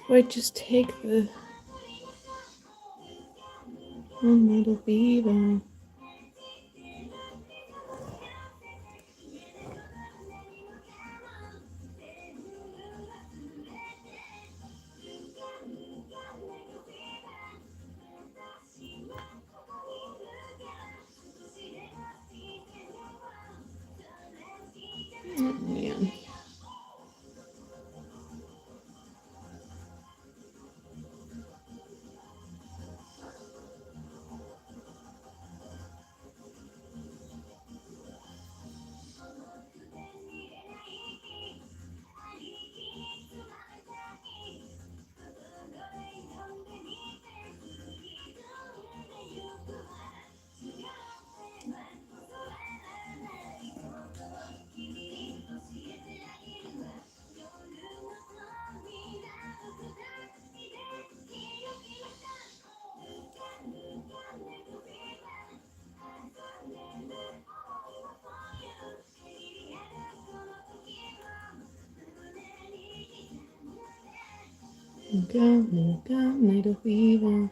So I just take the little beaver. Oh man. Go, little beaver.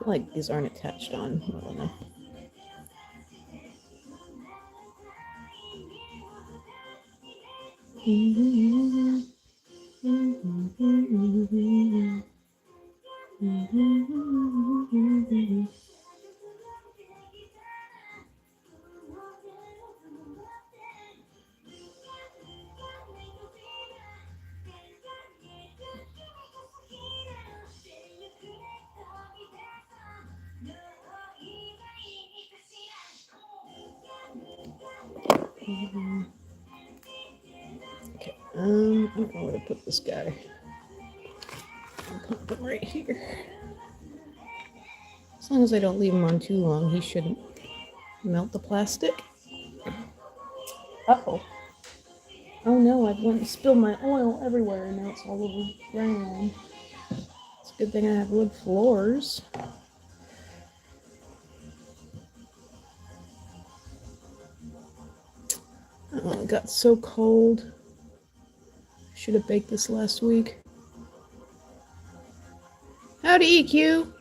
Like these aren't attached on well enough. Okay, I don't know where to put this guy. I'll put him right here. As long as I don't leave him on too long, he shouldn't melt the plastic. Uh-oh. Oh no, I've went and spilled my oil everywhere and now it's all over the ground. It's a good thing I have wood floors. Oh, it got so cold. Should have baked this last week. Howdy, EQ.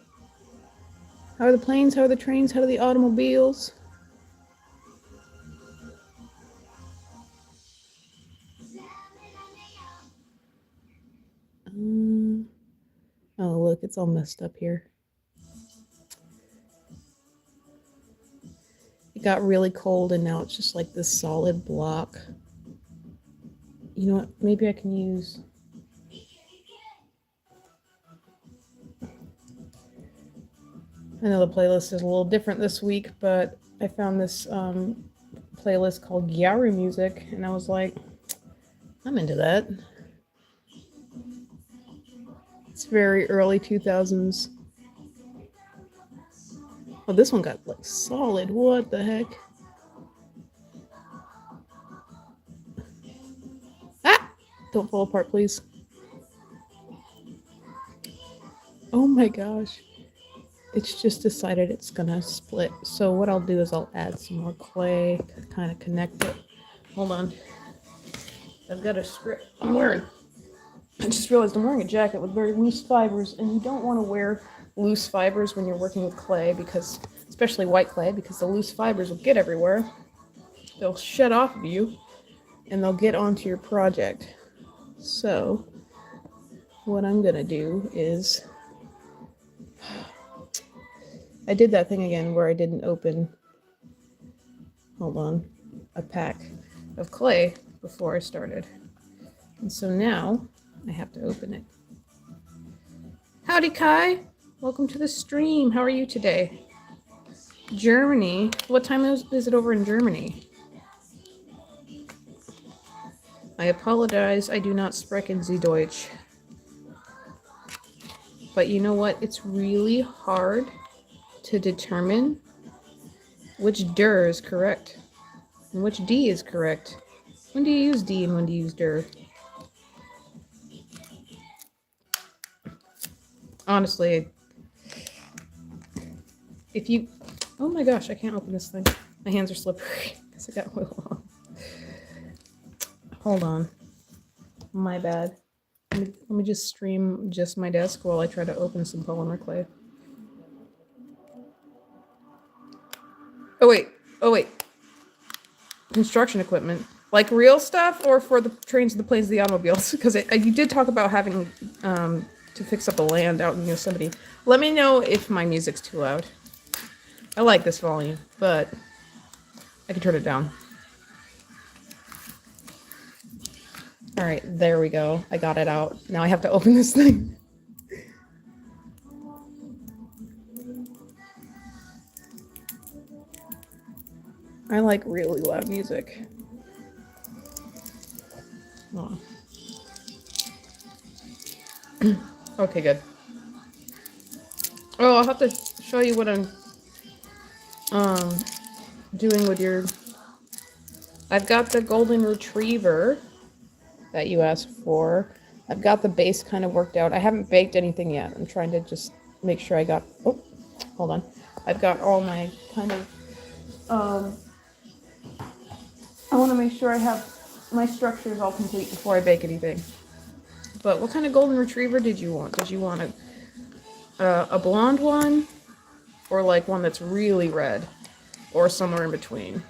How are the planes? How are the trains? How are the automobiles? Oh, look, it's all messed up here. It got really cold and now it's just like this solid block. You know what? Maybe I can use... I know the playlist is a little different this week, but I found this playlist called Gyaru Music, and I was like, I'm into that. It's very early 2000s. Oh, this one got like solid. What the heck? Ah! Don't fall apart, please. Oh my gosh. It's just decided it's gonna split. So what I'll do is I'll add some more clay to kind of connect it. Hold on. I've got a strip I'm wearing. I just realized I'm wearing a jacket with very loose fibers, and you don't want to wear loose fibers when you're working with clay, because, especially white clay, because the loose fibers will get everywhere. They'll shed off of you, and they'll get onto your project. So, what I'm gonna do is, I did that thing again where I didn't open, hold on, a pack of clay before I started. And so now, I have to open it. Howdy, Kai. Welcome to the stream. How are you today? Germany. What time is it over in Germany? I apologize. I do not sprechen Sie Deutsch. But you know what? It's really hard to determine Which dir is correct? And which D is correct? When do you use D and when do you use dir? Honestly, if you... Oh my gosh, I can't open this thing. My hands are slippery because I got oil on. Hold on. My bad. Let me just stream just my desk while I try to open some polymer clay. Oh wait. Construction equipment. Like real stuff or for the trains, the planes, the automobiles? Because you did talk about having to fix up the land out in Yosemite. Let me know if my music's too loud. I like this volume, but I can turn it down. All right, there we go. I got it out. Now I have to open this thing. I like really loud music. Oh. Okay, good. Oh, I'll have to show you what I'm doing with your... I've got the golden retriever that you asked for. I've got the base kind of worked out. I haven't baked anything yet. I'm trying to just make sure I got... Oh, hold on. I've got all my kind of... I want to make sure I have my structures all complete before I bake anything. But what kind of golden retriever did you want? Did you want a blonde one? Or like one that's really red? Or somewhere in between?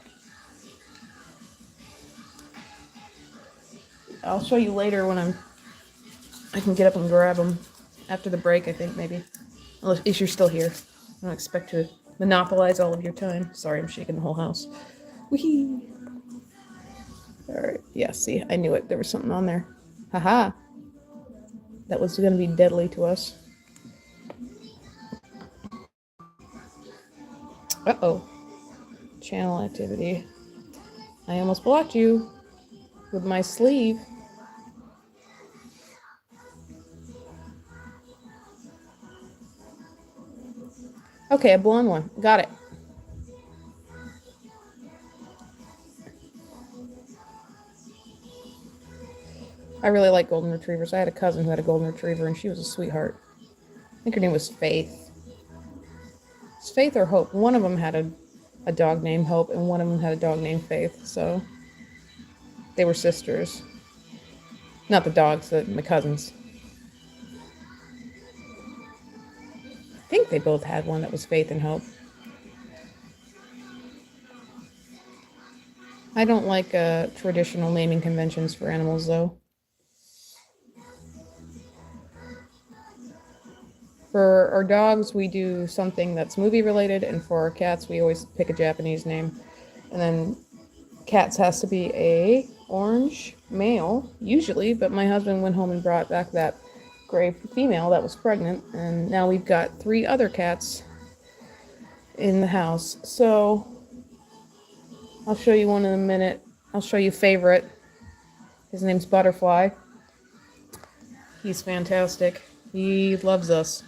I'll show you later when I can get up and grab them. After the break, I think, maybe. If you're still here. I don't expect to monopolize all of your time. Sorry, I'm shaking the whole house. Whee! Alright, yeah, see, I knew it. There was something on there. Haha! That was going to be deadly to us. Uh-oh. Channel activity. I almost blocked you with my sleeve. Okay, a blonde one. Got it. I really like golden retrievers. I had a cousin who had a golden retriever, and she was a sweetheart. I think her name was Faith. It's Faith or Hope. One of them had a dog named Hope, and one of them had a dog named Faith, so they were sisters. Not the dogs, my cousins. I think they both had one that was Faith and Hope. I don't like traditional naming conventions for animals, though. For our dogs, we do something that's movie related, and for our cats, we always pick a Japanese name. And then cats has to be a orange male, usually, but my husband went home and brought back that gray female that was pregnant, and now we've got 3 other cats in the house. So I'll show you one in a minute. I'll show you Favorite. His name's Butterfly. He's fantastic. He loves us.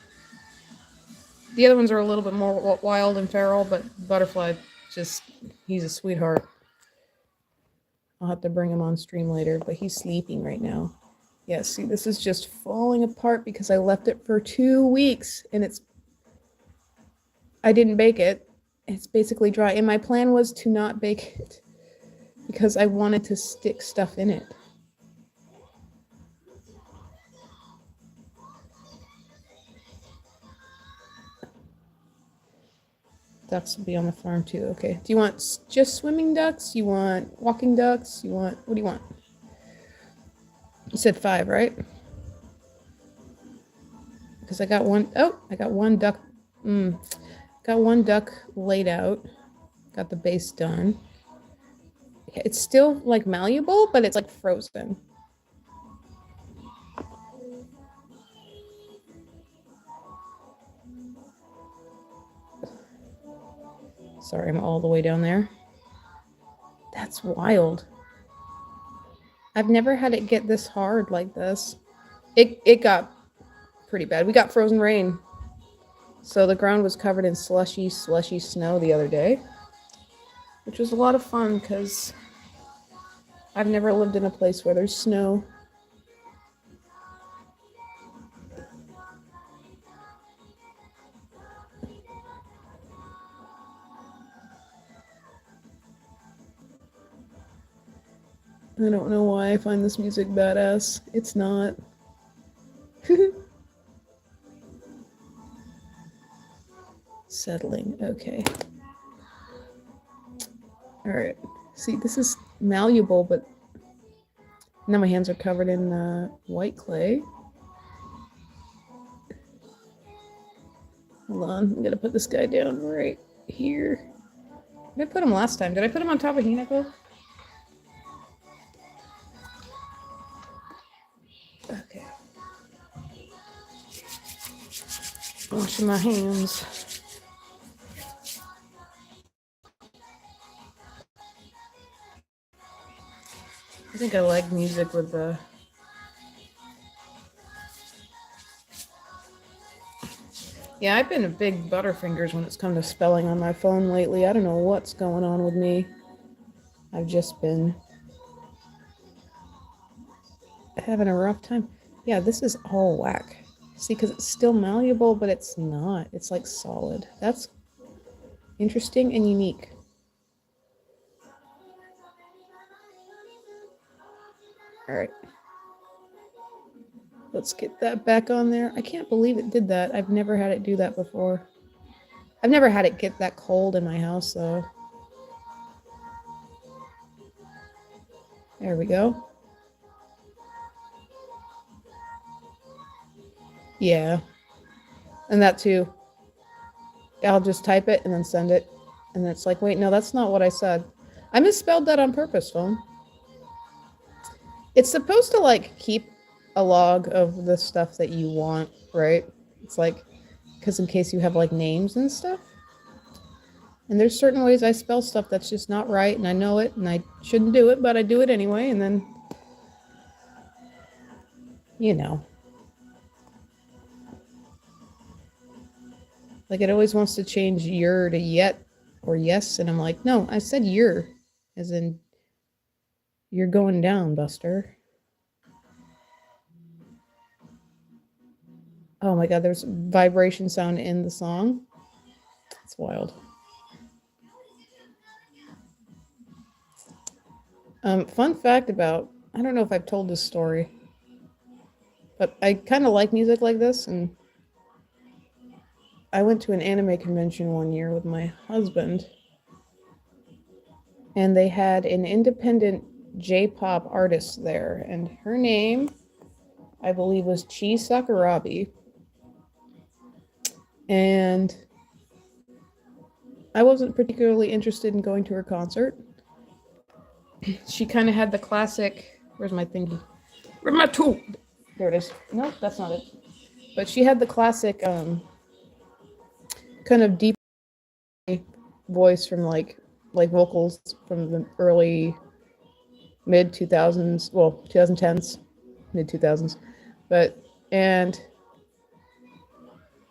The other ones are a little bit more wild and feral, but Butterfly, he's a sweetheart. I'll have to bring him on stream later, but he's sleeping right now. Yeah, see, this is just falling apart because I left it for 2 weeks, and I didn't bake it. It's basically dry, and my plan was to not bake it because I wanted to stick stuff in it. Ducks will be on the farm too. Okay. Do you want just swimming ducks? You want walking ducks? What do you want? You said 5, right? Because I got one. Oh, I got one duck. Got one duck laid out. Got the base done. It's still like malleable, but it's like frozen. Sorry, I'm all the way down there. That's wild. I've never had it get this hard like this. It got pretty bad. We got frozen rain. So the ground was covered in slushy snow the other day. which was a lot of fun because I've never lived in a place where there's snow. I don't know why I find this music badass. It's not. Settling. Okay. All right. See, this is malleable, but now my hands are covered in white clay. Hold on. I'm going to put this guy down right here. Did I put him last time? Did I put him on top of Hinako? Okay. Washing my hands. I think I like music with the... Yeah, I've been a big butterfingers when it's come to spelling on my phone lately. I don't know what's going on with me. I've just been having a rough time. Yeah, this is all whack. See, because it's still malleable, but it's not. It's like solid. That's interesting and unique. All right. Let's get that back on there. I can't believe it did that. I've never had it do that before. I've never had it get that cold in my house, though. There we go. Yeah. And that too. I'll just type it and then send it. And it's like, wait, no, that's not what I said. I misspelled that on purpose, phone. It's supposed to like keep a log of the stuff that you want, right? It's like, because in case you have like names and stuff. And there's certain ways I spell stuff that's just not right, and I know it, and I shouldn't do it, but I do it anyway, and then, you know. Like it always wants to change your to yet or yes, and I'm like, no, I said your, as in you're going down, Buster. Oh my god, there's vibration sound in the song. It's wild. Fun fact about, I don't know if I've told this story, but I kind of like music like this, and I went to an anime convention one year with my husband, and they had an independent J-pop artist there, and her name, I believe, was Chi Sakurabi. And I wasn't particularly interested in going to her concert. She kind of had the classic, where's my thingy? Where's my tool? There it is. No, that's not it. But she had the classic kind of deep voice from like vocals from the early mid 2000s, well, 2010s, mid 2000s. And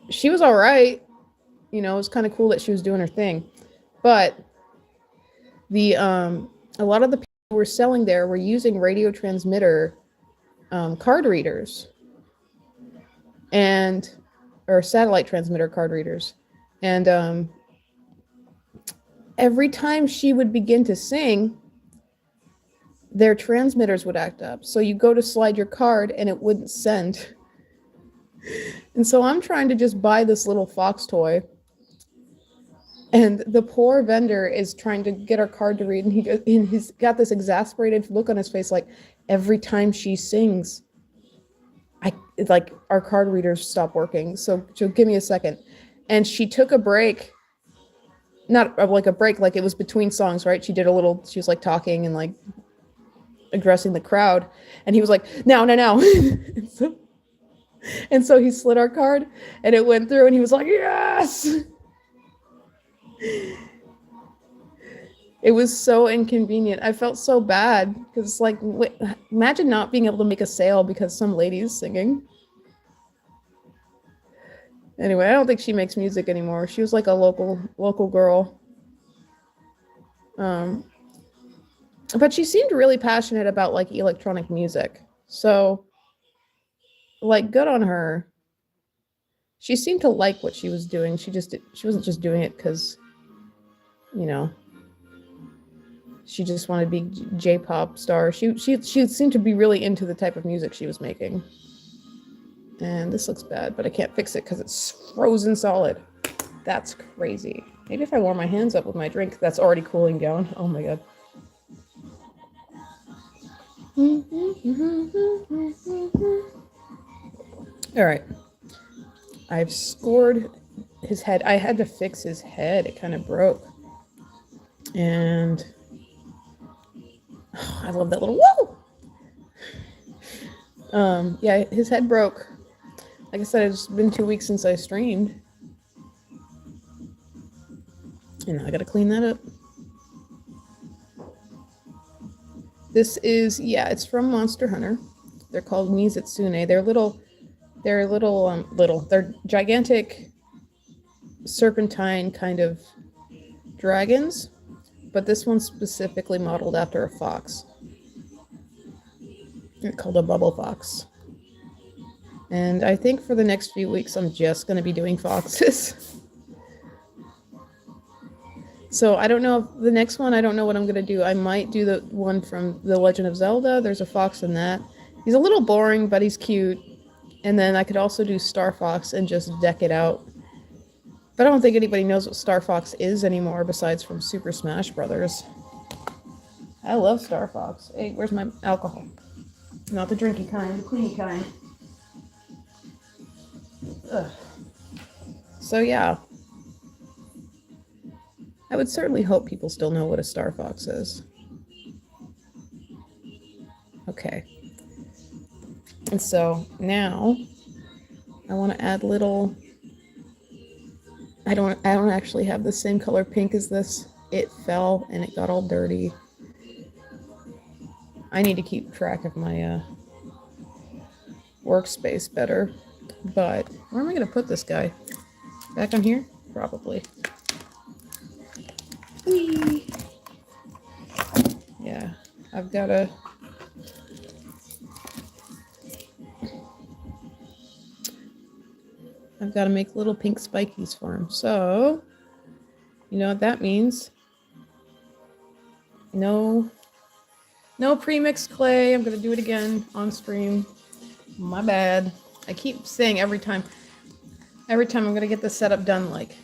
she was all right. You know, it was kind of cool that she was doing her thing. But the a lot of the people who were selling there were using radio transmitter card readers or satellite transmitter card readers. And every time she would begin to sing, their transmitters would act up. So you go to slide your card and it wouldn't send. And so I'm trying to just buy this little fox toy. And the poor vendor is trying to get our card to read, and he's got this exasperated look on his face, like every time she sings, our card readers stop working. So give me a second. And she took a break, not like a break, like it was between songs, right? She was like talking and like addressing the crowd, and he was like, now. and so he slid our card, and it went through, and he was like, yes. It was so inconvenient. I felt so bad because it's like, imagine not being able to make a sale because some lady is singing. Anyway, I don't think she makes music anymore. She was like a local girl. But she seemed really passionate about like electronic music. So like good on her. She seemed to like what she was doing. She wasn't just doing it cuz you know, she just wanted to be J-pop star. She seemed to be really into the type of music she was making. And this looks bad, but I can't fix it cuz it's frozen solid. That's crazy. Maybe if I warm my hands up with my drink that's already cooling down. Oh my god. All right. I've scored his head. I had to fix his head. It kind of broke. And oh, I love that little whoa. Yeah, his head broke. Like I said, it's been 2 weeks since I streamed. And I gotta clean that up. This is, yeah, it's from Monster Hunter. They're called Mizitsune. They're gigantic serpentine kind of dragons, but this one's specifically modeled after a fox. It's called a bubble fox. And I think for the next few weeks, I'm just going to be doing foxes. So I don't know if the next one, I don't know what I'm going to do. I might do the one from The Legend of Zelda. There's a fox in that. He's a little boring, but he's cute. And then I could also do Star Fox and just deck it out. But I don't think anybody knows what Star Fox is anymore besides from Super Smash Brothers. I love Star Fox. Hey, where's my alcohol? Not the drinky kind, the cleany kind. Ugh. So yeah. I would certainly hope people still know what a Star Fox is. Okay. And so now I want to add little. I don't actually have the same color pink as this. It fell and it got all dirty. I need to keep track of my workspace better. But where am I going to put this guy? Back on here? Probably. Whee! Yeah, I've got to. I've got to make little pink spikies for him. So, you know what that means? No pre-mixed clay. I'm going to do it again on stream. My bad. I keep saying every time I'm going to get this setup done like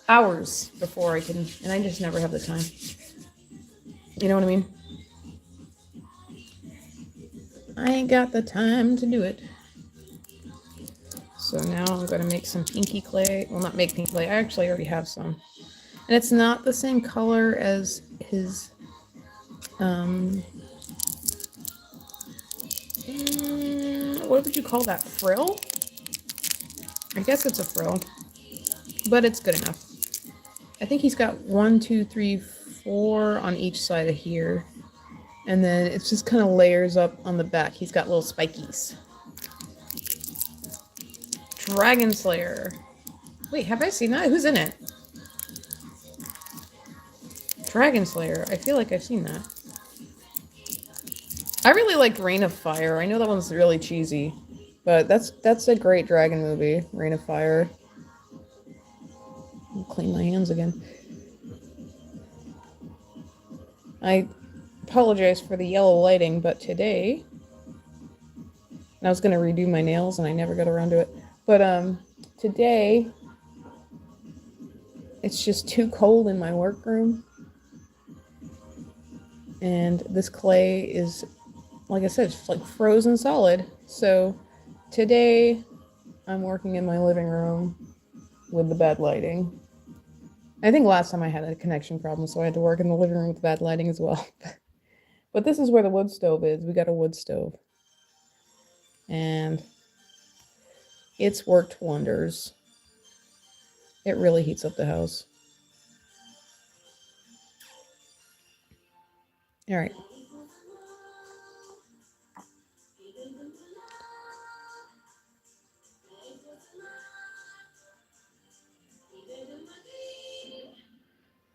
hours before I can, and I just never have the time. You know what I mean? I ain't got the time to do it. So now I'm going to make some pinky clay. Well, not make pinky clay. I actually already have some. And it's not the same color as his, what would you call that? Frill? I guess it's a frill. But it's good enough. I think he's got 1, 2, 3, 4 on each side of here. And then it's just kind of layers up on the back. He's got little spikies. Dragon Slayer. Wait, have I seen that? Who's in it? Dragon Slayer. I feel like I've seen that. I really liked Reign of Fire. I know that one's really cheesy, but that's a great dragon movie, Reign of Fire. I'll clean my hands again. I apologize for the yellow lighting, but today, and I was going to redo my nails and I never got around to it, but today, it's just too cold in my workroom. And this clay is, like I said, it's like frozen solid. So today, I'm working in my living room with the bad lighting. I think last time I had a connection problem, so I had to work in the living room with bad lighting as well. But this is where the wood stove is. We got a wood stove. And it's worked wonders. It really heats up the house. All right.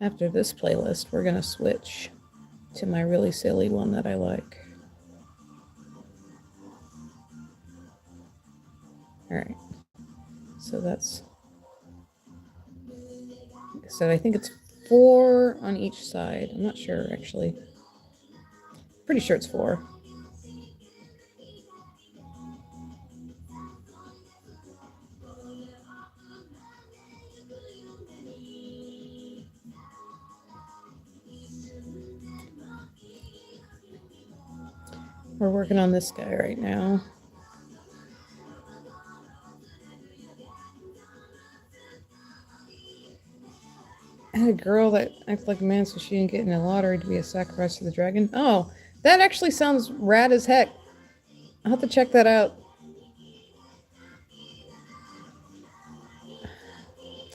After this playlist, we're gonna switch to my really silly one that I like. Alright. So that's... So I think it's 4 on each side. I'm not sure, actually. Pretty sure it's 4. We're working on this guy right now. I had a girl that acted like a man so she didn't get in the lottery to be a sacrifice to the dragon. Oh, that actually sounds rad as heck. I'll have to check that out.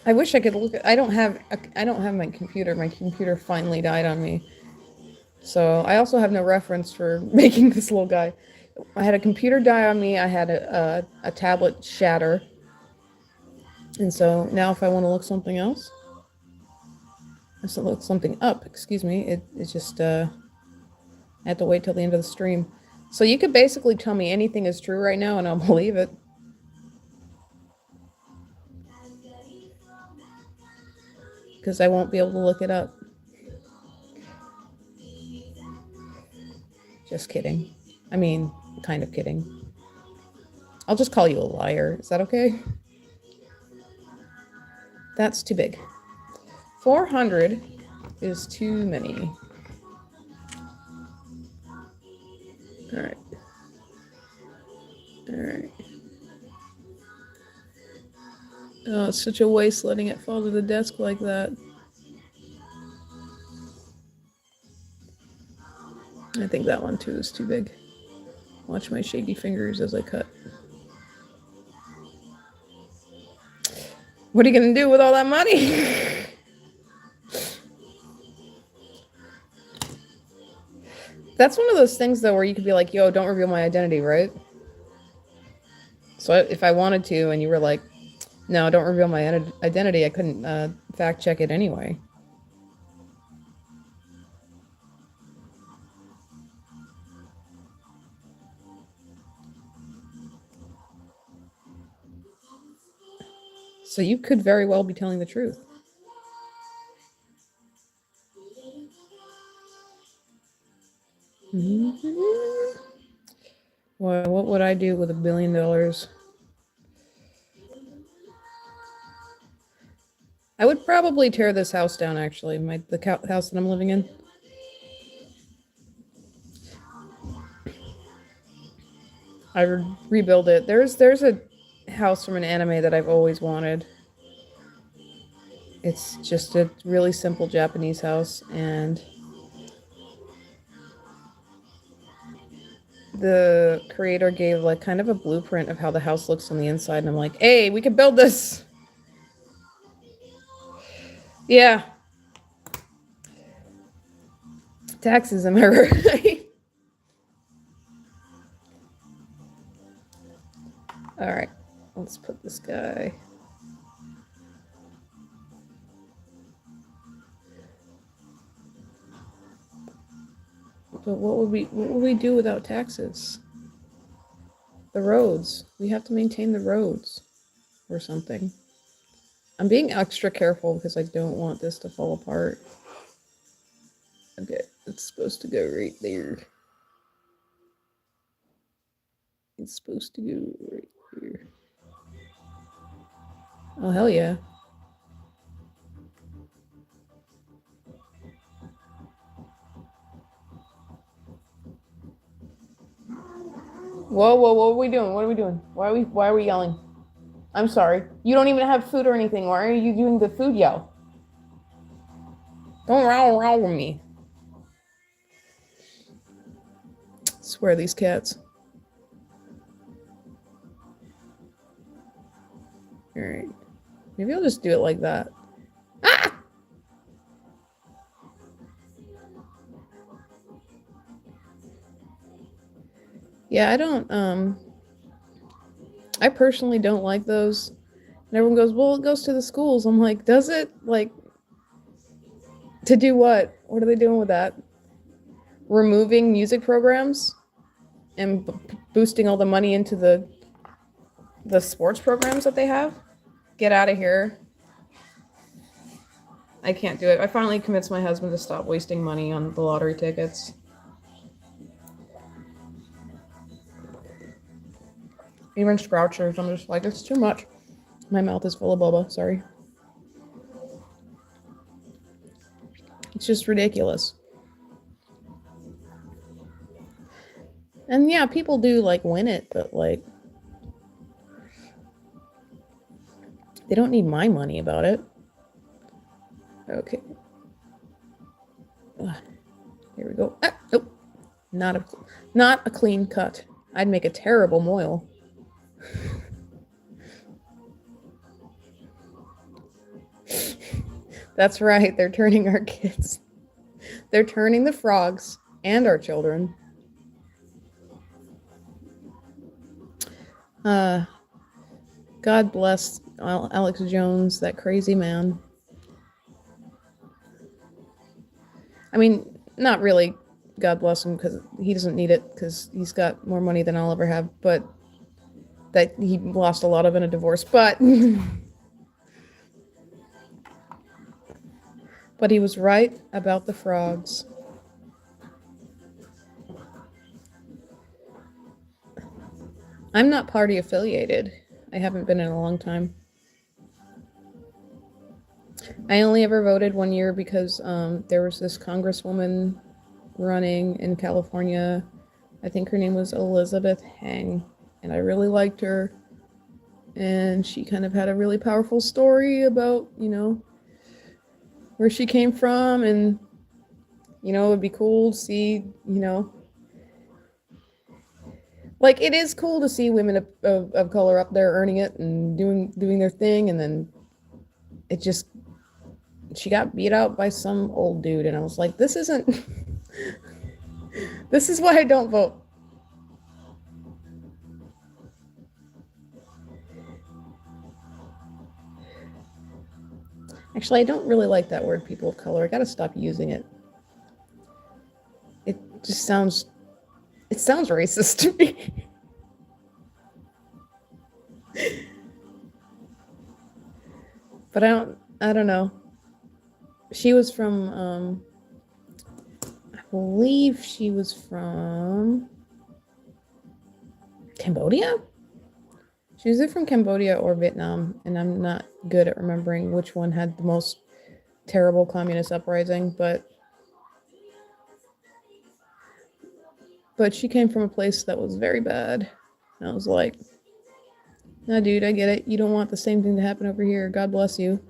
I wish I could look at... I don't have my computer. My computer finally died on me. So I also have no reference for making this little guy. I had a computer die on me. I had a tablet shatter. And so now if I want to look something else, look something up, excuse me, it's just, I have to wait till the end of the stream. So you could basically tell me anything is true right now and I'll believe it. Because I won't be able to look it up. Just kidding. I mean, kind of kidding. I'll just call you a liar. Is that okay? That's too big. 400 is too many. Alright. Alright. Oh, it's such a waste letting it fall to the desk like that. I think that one too is too big. Watch my shaky fingers as I cut. What are you gonna do with all that money? That's one of those things though where you could be like, yo, don't reveal my identity, right? So if I wanted to and you were like, no, don't reveal my identity, I couldn't fact check it anyway. So you could very well be telling the truth. Mm-hmm. Well, what would I do with $1 billion? I would probably tear this house down, actually, the house that I'm living in. I would rebuild it. There's a house from an anime that I've always wanted. It's just a really simple Japanese house, and the creator gave like kind of a blueprint of how the house looks on the inside, and I'm like, hey, we could build this. Yeah. Taxes, am I right? All right, let's put this guy. But what would we do without taxes? The roads. We have to maintain the roads or something. I'm being extra careful because I don't want this to fall apart. Okay, it's supposed to go right there. It's supposed to go right here. Oh, hell yeah. Whoa, what are we doing? What are we doing? Why are we yelling? I'm sorry. You don't even have food or anything. Why are you doing the food yell? Don't row with me. I swear, these cats. Alright. Maybe I'll just do it like that. Ah! Yeah, I personally don't like those. And everyone goes, well, it goes to the schools. I'm like, does it? Like, To do what? What are they doing with that? Removing music programs and boosting all the money into the sports programs that they have? Get out of here. I can't do it. I finally convinced my husband to stop wasting money on the lottery tickets. Even Scrouchers, I'm just like, it's too much. My mouth is full of boba, sorry. It's just ridiculous. And yeah, people do like win it, but like, they don't need my money about it. Okay. Ugh. Here we go. Ah, nope. Not a clean cut. I'd make a terrible moil. That's right, they're turning our kids. They're turning the frogs and our children. God bless Alex Jones, that crazy man. I mean, not really God bless him, because he doesn't need it, because he's got more money than I'll ever have, but that he lost a lot of in a divorce, but but he was right about the frogs. I'm not party affiliated. I haven't been in a long time. I only ever voted one year because there was this congresswoman running in California. I think her name was Elizabeth Heng, and I really liked her. And she kind of had a really powerful story about, you know, where she came from, and, you know, it'd be cool to see, you know, like, it is cool to see women of color up there earning it and doing their thing, and then it just, she got beat out by some old dude, and I was like, this isn't this is why I don't vote. Actually, I don't really like that word, people of color. I gotta stop using it. It just sounds, it sounds racist to me. But I don't know. She was from, I believe she was from Cambodia? She was either from Cambodia or Vietnam, and I'm not good at remembering which one had the most terrible communist uprising, but she came from a place that was very bad. And I was like, nah, dude, I get it. You don't want the same thing to happen over here. God bless you.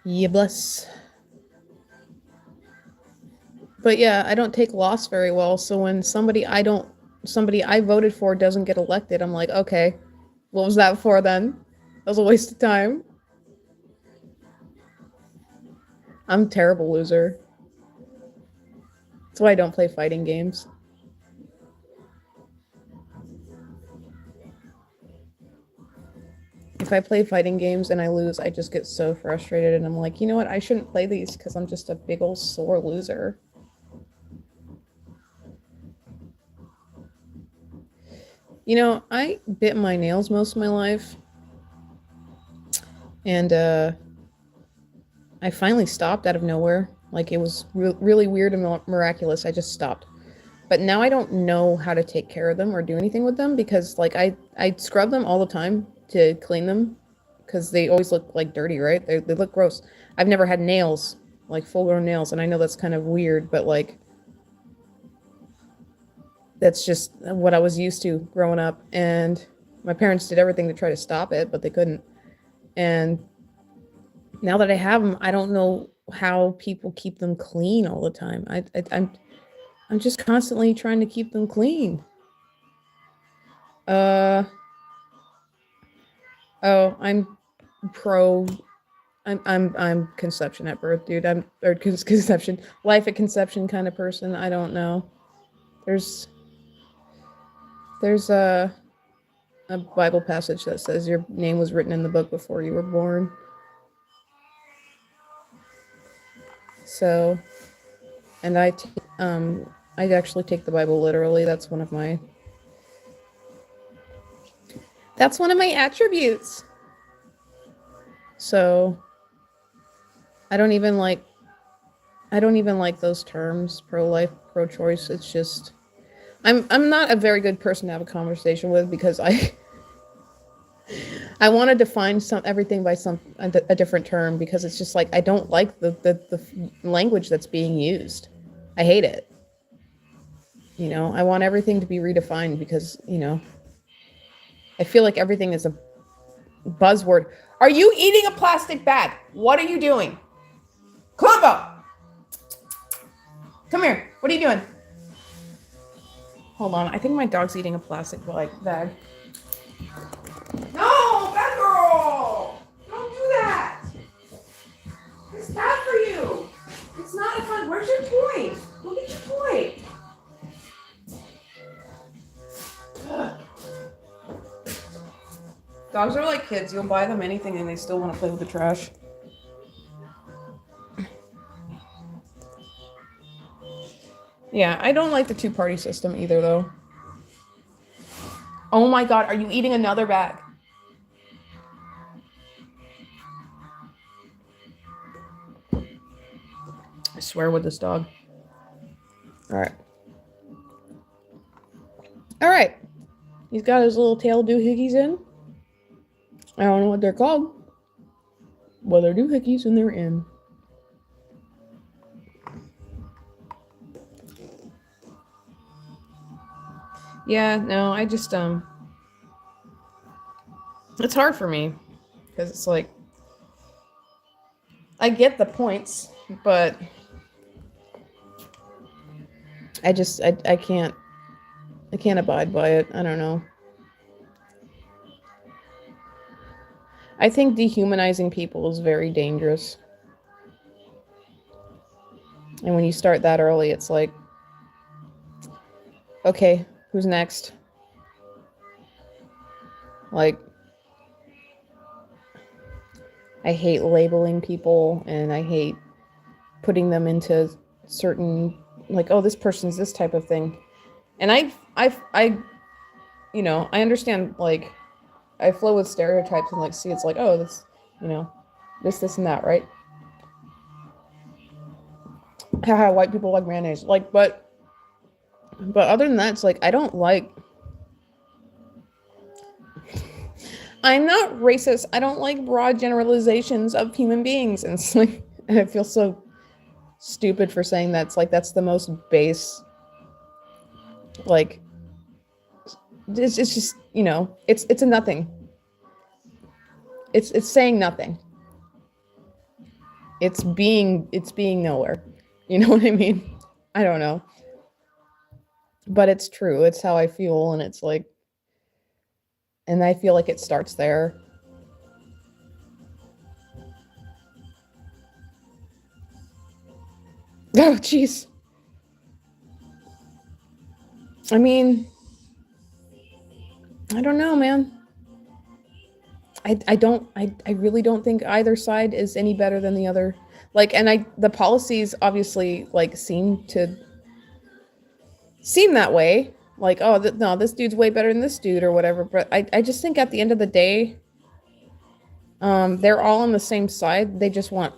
Yeah, bless. But yeah, I don't take loss very well. So when somebody I voted for doesn't get elected, I'm like, okay, what was that for then? That was a waste of time. I'm a terrible loser. That's why I don't play fighting games. If I play fighting games and I lose, I just get so frustrated, and I'm like, you know what? I shouldn't play these because I'm just a big old sore loser. You know, I bit my nails most of my life, and I finally stopped out of nowhere. Like, it was really weird and miraculous. I just stopped. But now I don't know how to take care of them or do anything with them, because like I scrub them all the time to clean them, because they always look like dirty, right? They look gross. I've never had nails, like full grown nails, and I know that's kind of weird, but like, that's just what I was used to growing up, and my parents did everything to try to stop it, but they couldn't. And now that I have them, I don't know how people keep them clean all the time. I'm just constantly trying to keep them clean. Uh oh, I'm pro. I'm conception at birth, dude. I'm or conception, life at conception kind of person. I don't know. There's a Bible passage that says your name was written in the book before you were born. So, and I actually take the Bible literally. That's one of my attributes. So, I don't even like those terms, pro-life, pro-choice. It's just I'm not a very good person to have a conversation with because I want to define everything by a different term because it's just like I don't like the language that's being used. I hate it. You know, I want everything to be redefined because, you know, I feel like everything is a buzzword. Are you eating a plastic bag? What are you doing? Columbo! Come here. What are you doing? Hold on. I think my dog's eating a plastic bag. No, bad girl! Don't do that! It's bad for you! It's not fun. Where's your toy? Look at your toy! Dogs are like kids. You'll buy them anything and they still want to play with the trash. Yeah, I don't like the two-party system either, though. Oh my god, are you eating another bag? I swear with this dog. Alright. Alright. He's got his little tail doohickeys in. I don't know what they're called. Well, they're doohickeys and they're in. Yeah, no, I just, it's hard for me. Because it's like, I get the points, but I can't abide by it. I don't know. I think dehumanizing people is very dangerous. And when you start that early, it's like, okay, who's next? Like, I hate labeling people and I hate putting them into certain, like, oh, this person's this type of thing. And I you know, I understand, like, I flow with stereotypes and, like, see it's like, oh, this, you know, this and that, right? Haha, white people like mayonnaise. Like, but other than that, it's like, I don't like, I'm not racist. I don't like broad generalizations of human beings. And it's like, I feel so stupid for saying that. It's like, that's the most base, like, it's just, you know, it's a nothing. It's saying nothing. It's being nowhere. You know what I mean? I don't know. But it's true. It's how I feel. And it's like, and I feel like it starts there. Oh, jeez. I mean, I don't know, man. I really don't think either side is any better than the other. Like, and the policies obviously, like, seem that way. Like, oh, no, this dude's way better than this dude or whatever. But I just think at the end of the day, they're all on the same side. They just want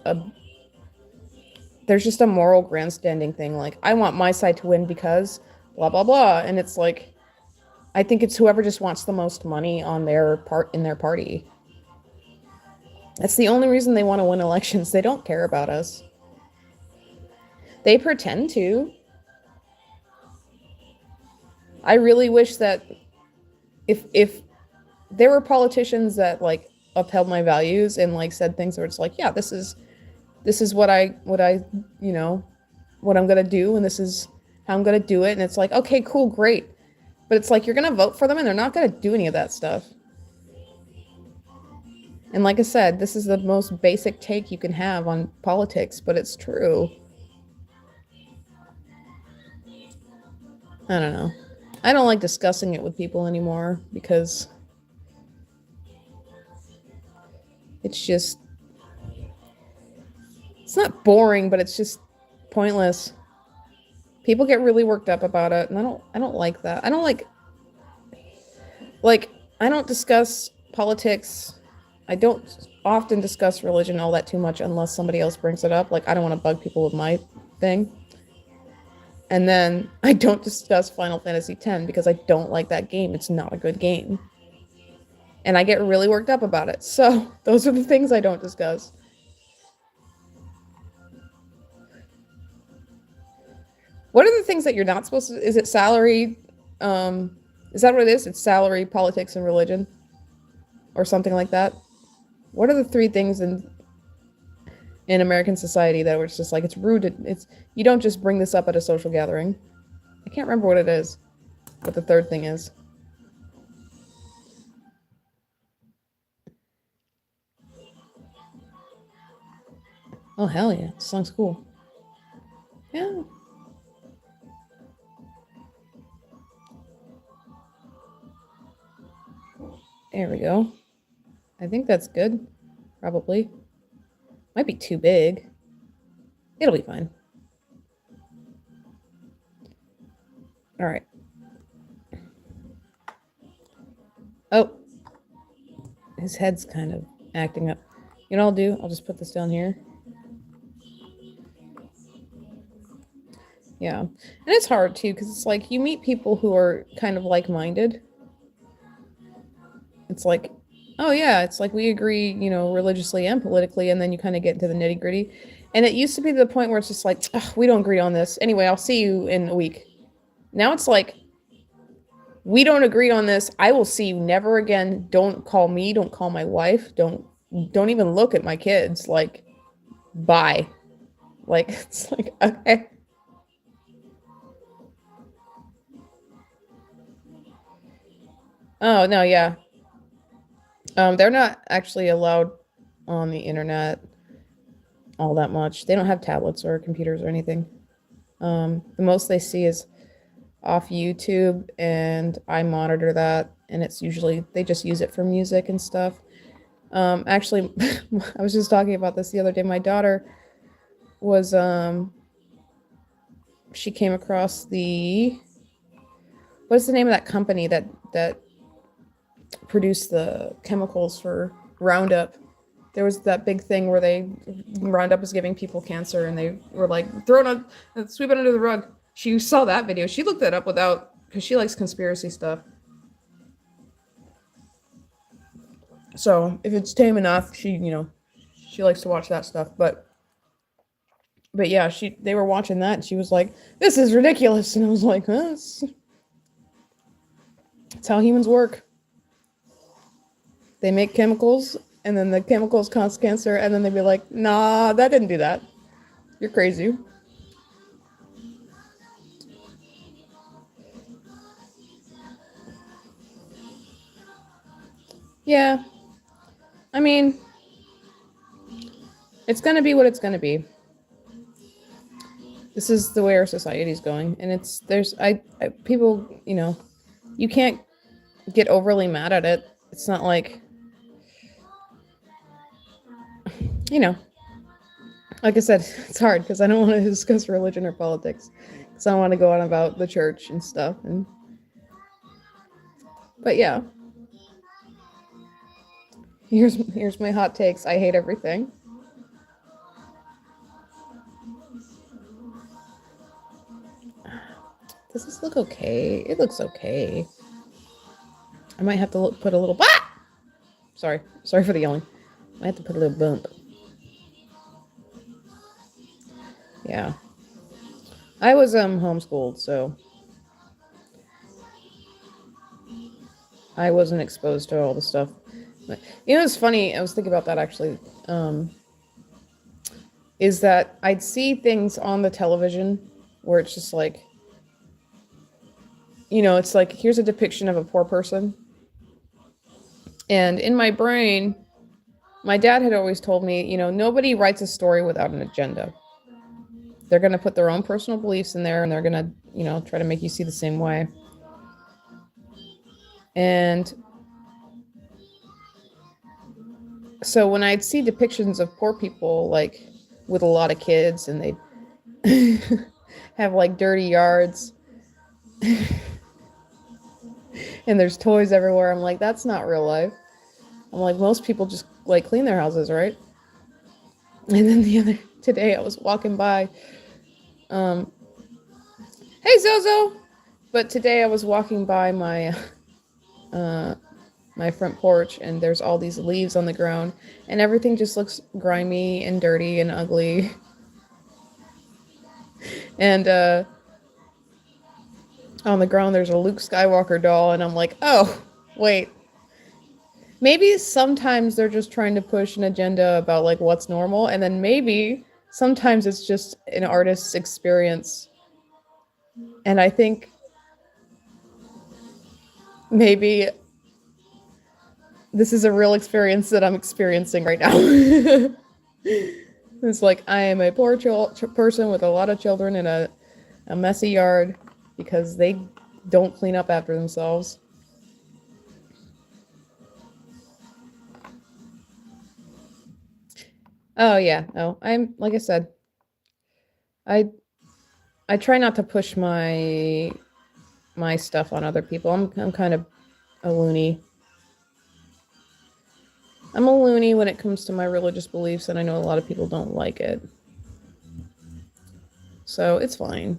there's just a moral grandstanding thing. Like, I want my side to win because blah, blah, blah. And it's like, I think it's whoever just wants the most money on their part in their party. That's the only reason they want to win elections. They don't care about us. They pretend to. I really wish that if there were politicians that, like, upheld my values and, like, said things where it's like, yeah, this is what I you know, what I'm gonna do, and this is how I'm gonna do it, and it's like, okay, cool, great. But it's like, you're gonna vote for them and they're not gonna do any of that stuff. And like I said, this is the most basic take you can have on politics, but it's true. I don't know. I don't like discussing it with people anymore because It's just, it's not boring, but it's just pointless. People get really worked up about it, and I don't like that. I don't like I don't discuss politics. I don't often discuss religion all that too much unless somebody else brings it up. Like, I don't want to bug people with my thing. And then I don't discuss Final Fantasy X because I don't like that game. It's not a good game. And I get really worked up about it. So those are the things I don't discuss. What are the things that you're not supposed to? Is it salary? Is that what it is? It's salary, politics, and religion, or something like that. What are the three things in American society that were just like, it's rude? It's, you don't just bring this up at a social gathering. I can't remember what it is. What the third thing is. Oh hell yeah! This song's cool. Yeah. There we go. I think that's good. Probably. Might be too big. It'll be fine. All right. Oh. His head's kind of acting up. You know what I'll do? I'll just put this down here. Yeah. And it's hard too, because it's like you meet people who are kind of like-minded. It's like, oh yeah, it's like we agree, you know, religiously and politically, and then you kind of get into the nitty-gritty. And it used to be the point where it's just like, we don't agree on this. Anyway, I'll see you in a week. Now it's like, we don't agree on this. I will see you never again. Don't call me. Don't call my wife. Don't even look at my kids. Like, bye. Like, it's like, okay. Oh, no, yeah. They're not actually allowed on the internet all that much. They don't have tablets or computers or anything. The most they see is off YouTube, and I monitor that, and it's usually, they just use it for music and stuff. Actually, I was just talking about this the other day. My daughter was, she came across what's the name of that company that produced the chemicals for Roundup? There was that big thing where Roundup was giving people cancer, and they were like, sweep it under the rug. She saw that video. She looked that up because she likes conspiracy stuff. So if it's tame enough, she likes to watch that stuff. But yeah, they were watching that, and she was like, "This is ridiculous," and I was like, "Huh? That's how humans work. They make chemicals, and then the chemicals cause cancer, and then they'd be like, nah, that didn't do that. You're crazy." Yeah. I mean, it's going to be what it's going to be. This is the way our society's going. And people, you can't get overly mad at it. It's not like, like I said, it's hard because I don't want to discuss religion or politics. Because I don't want to go on about the church and stuff. But yeah. Here's my hot takes. I hate everything. Does this look okay? It looks okay. I might have to put a little... Sorry for the yelling. I have to put a little bump. Yeah. I was homeschooled, so I wasn't exposed to all the stuff. But, it's funny. I was thinking about that actually. Is that I'd see things on the television where it's just like, it's like, here's a depiction of a poor person. And in my brain, my dad had always told me, nobody writes a story without an agenda. They're going to put their own personal beliefs in there, and they're going to, try to make you see the same way. And So when I'd see depictions of poor people, like with a lot of kids, and they have like dirty yards and there's toys everywhere, I'm like, that's not real life. I'm like, most people just like clean their houses, right? And then today I was walking by, hey Zozo, but today I was walking by uh, my front porch, and there's all these leaves on the ground, and everything just looks grimy and dirty and ugly. And on the ground there's a Luke Skywalker doll, and I'm like, oh, wait. Maybe sometimes they're just trying to push an agenda about like what's normal, and then maybe sometimes it's just an artist's experience. And I think maybe this is a real experience that I'm experiencing right now. It's like I am a poor person with a lot of children in a messy yard because they don't clean up after themselves. Oh yeah, no, I'm like I said, I I try not to push my stuff on other people. I'm kind of a loony. I'm a loony when it comes to my religious beliefs, and I know a lot of people don't like it. So it's fine.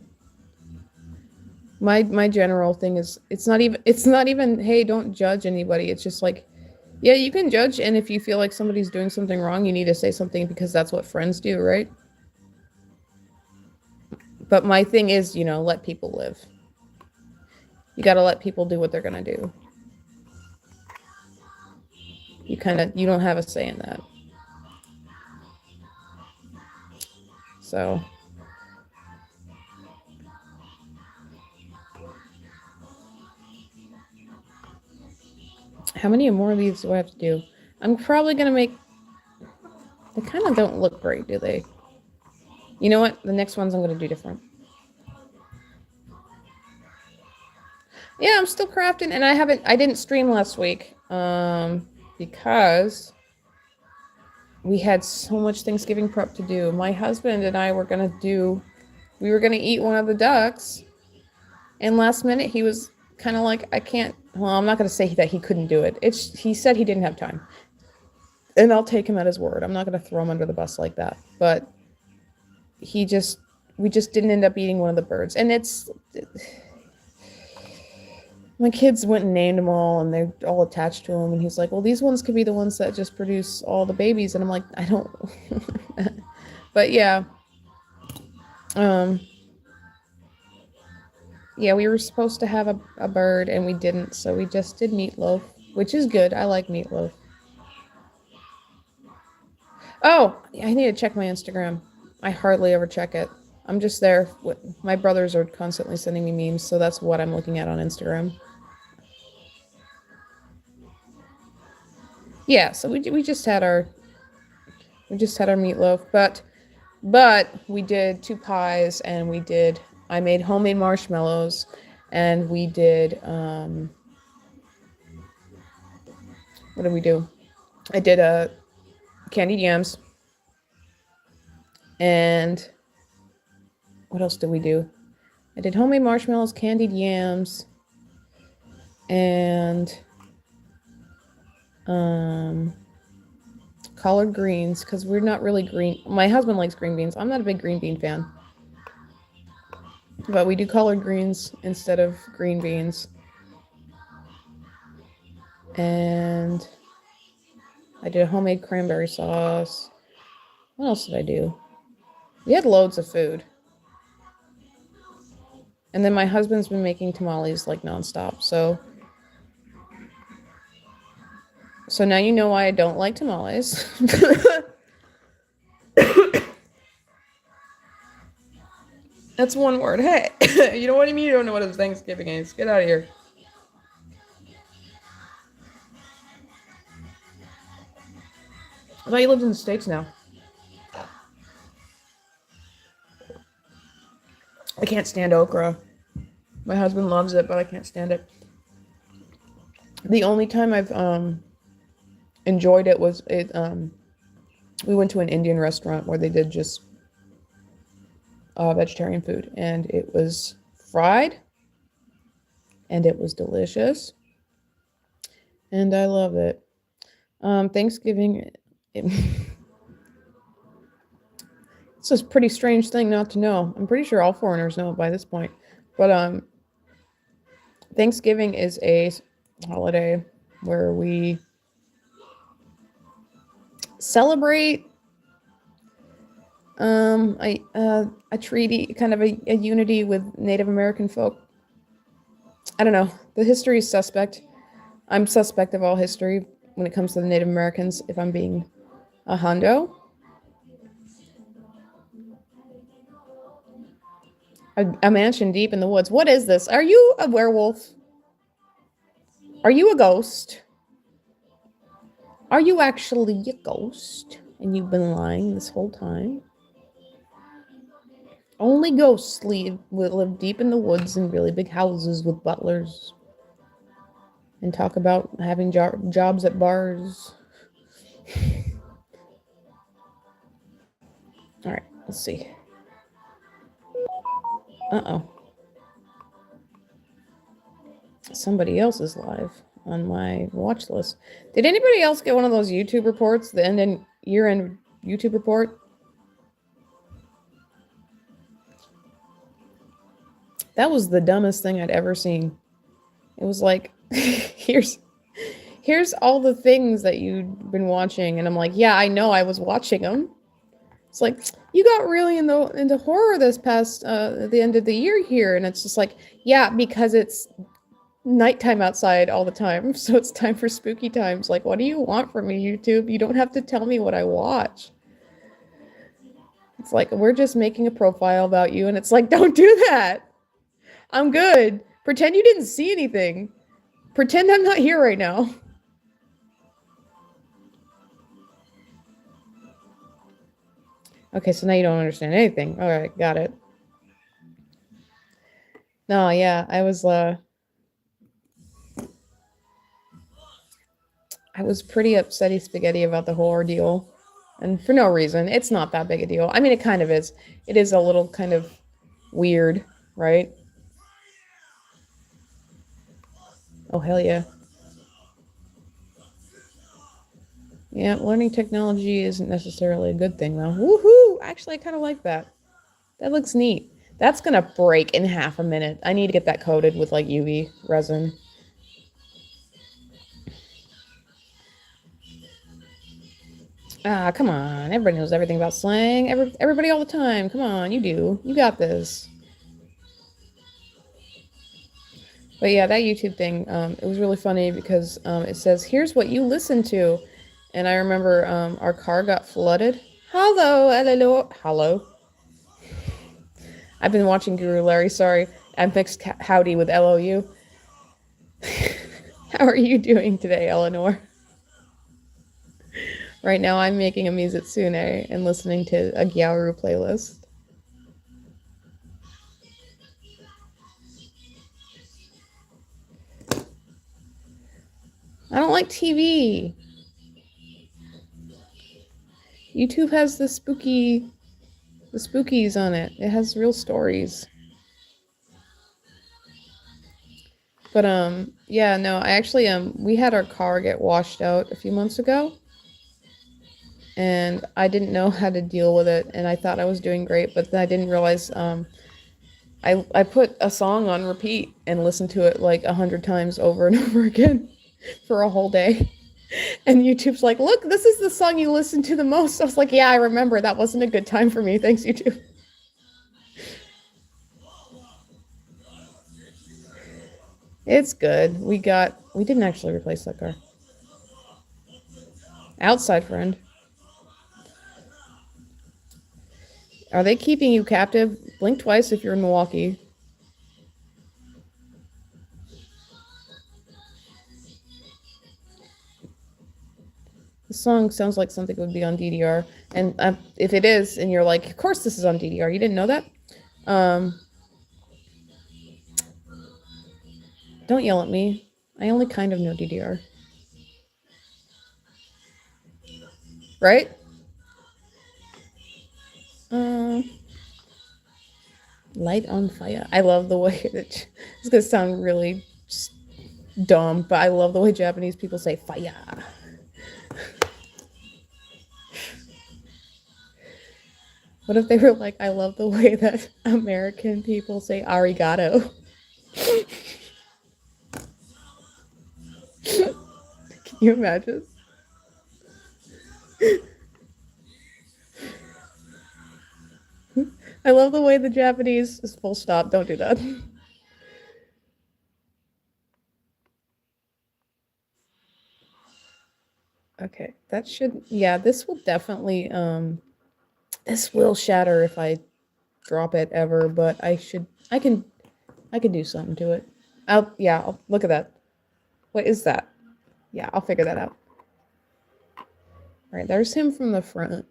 My general thing is it's not even hey, don't judge anybody. It's just like, yeah, you can judge, and if you feel like somebody's doing something wrong, you need to say something because that's what friends do, right? But my thing is, let people live. You got to let people do what they're going to do. You don't have a say in that. So how many more of these do I have to do? I'm probably going to make, they kind of don't look great, do they? You know what? The next ones I'm going to do different. Yeah, I'm still crafting, and I didn't stream last week because we had so much Thanksgiving prep to do. My husband and I were going to eat one of the ducks, and last minute he was kind of like, I can't, well, I'm not going to say that he couldn't do it. He said he didn't have time, and I'll take him at his word. I'm not going to throw him under the bus like that, but we just didn't end up eating one of the birds. And my kids went and named them all, and they're all attached to him, and he's like, well, these ones could be the ones that just produce all the babies. And I'm like, I don't but yeah, yeah, we were supposed to have a bird, and we didn't, so we just did meatloaf, which is good. I like meatloaf. Oh, I need to check my Instagram. I hardly ever check it. I'm just there. My brothers are constantly sending me memes, so that's what I'm looking at on Instagram. Yeah, so we just had our meatloaf, but we did 2 pies, and I made homemade marshmallows, and we did what did we do? I did candied yams, and what else did we do? I did homemade marshmallows, candied yams, and collard greens, because we're not really green. My husband likes green beans. I'm not a big green bean fan, but we do collard greens instead of green beans. And I did a homemade cranberry sauce. What else did I do? We had loads of food. And then my husband's been making tamales like nonstop. So now you know why I don't like tamales. That's one word. Hey, you know what I mean? You don't know what a Thanksgiving is. Get out of here. I thought you lived in the States now. I can't stand okra. My husband loves it, but I can't stand it. The only time I've enjoyed it was we went to an Indian restaurant where they did just vegetarian food, and it was fried, and it was delicious, and I love it. Thanksgiving, it's a pretty strange thing not to know. I'm pretty sure all foreigners know it by this point, but Thanksgiving is a holiday where we celebrate a treaty, kind of a unity with Native American folk. I don't know. The history is suspect. I'm suspect of all history when it comes to the Native Americans, if I'm being a hundo. A mansion deep in the woods. What is this? Are you a werewolf? Are you a ghost? Are you actually a ghost? And you've been lying this whole time? Only ghosts live deep in the woods in really big houses with butlers. And talk about having jobs at bars. Alright, let's see. Uh-oh. Somebody else is live on my watch list. Did anybody else get one of those YouTube reports? The year-end YouTube report? That was the dumbest thing I'd ever seen. It was like, here's all the things that you've been watching, and I'm like, yeah, I know, I was watching them. It's like, you got really into horror this past the end of the year here, and it's just like, yeah, because it's nighttime outside all the time, so it's time for spooky times. Like, what do you want from me, YouTube? You don't have to tell me what I watch. It's like, we're just making a profile about you, and it's like, don't do that. I'm good. Pretend you didn't see anything. Pretend I'm not here right now. Okay, so now you don't understand anything. All right, got it. No, yeah, I was pretty upsetty spaghetti about the whole ordeal. And for no reason. It's not that big a deal. I mean, it kind of is. It is a little kind of weird, right? Oh, hell yeah. Yeah, learning technology isn't necessarily a good thing, though. Woohoo! Actually, I kind of like that. That looks neat. That's gonna break in half a minute. I need to get that coated with, like, UV resin. Ah, come on. Everybody knows everything about slang. Everybody all the time. Come on, you do. You got this. But yeah, that YouTube thing, it was really funny because it says, here's what you listen to. And I remember our car got flooded. Hello. I've been watching Guru Larry, sorry. I mixed howdy with LOU. How are you doing today, Eleanor? Right now I'm making a Mizutsune and listening to a Gyaru playlist. I don't like TV. YouTube has the spookies on it. It has real stories. But yeah, no, I actually we had our car get washed out a few months ago. And I didn't know how to deal with it, and I thought I was doing great, but then I didn't realize I put a song on repeat and listened to it like 100 times over and over again for a whole day. And YouTube's like, look, this is the song you listen to the most. I was like, yeah, I remember. That wasn't a good time for me. Thanks, YouTube. It's good. We didn't actually replace that car. Outside friend. Are they keeping you captive? Blink twice if you're in Milwaukee. The song sounds like something would be on DDR. And if it is, and you're like, of course this is on DDR. You didn't know that? Don't yell at me. I only kind of know DDR. right? Light on fire. I love the way that it's gonna sound really dumb, but I love the way Japanese people say fire. What if they were like, I love the way that American people say arigato? Can you imagine? I love the way the Japanese is full stop. Don't do that. Okay, that should, yeah, this will definitely, this will shatter if I drop it ever, but I can do something to it. I'll look at that. What is that? Yeah, I'll figure that out. All right, there's him from the front.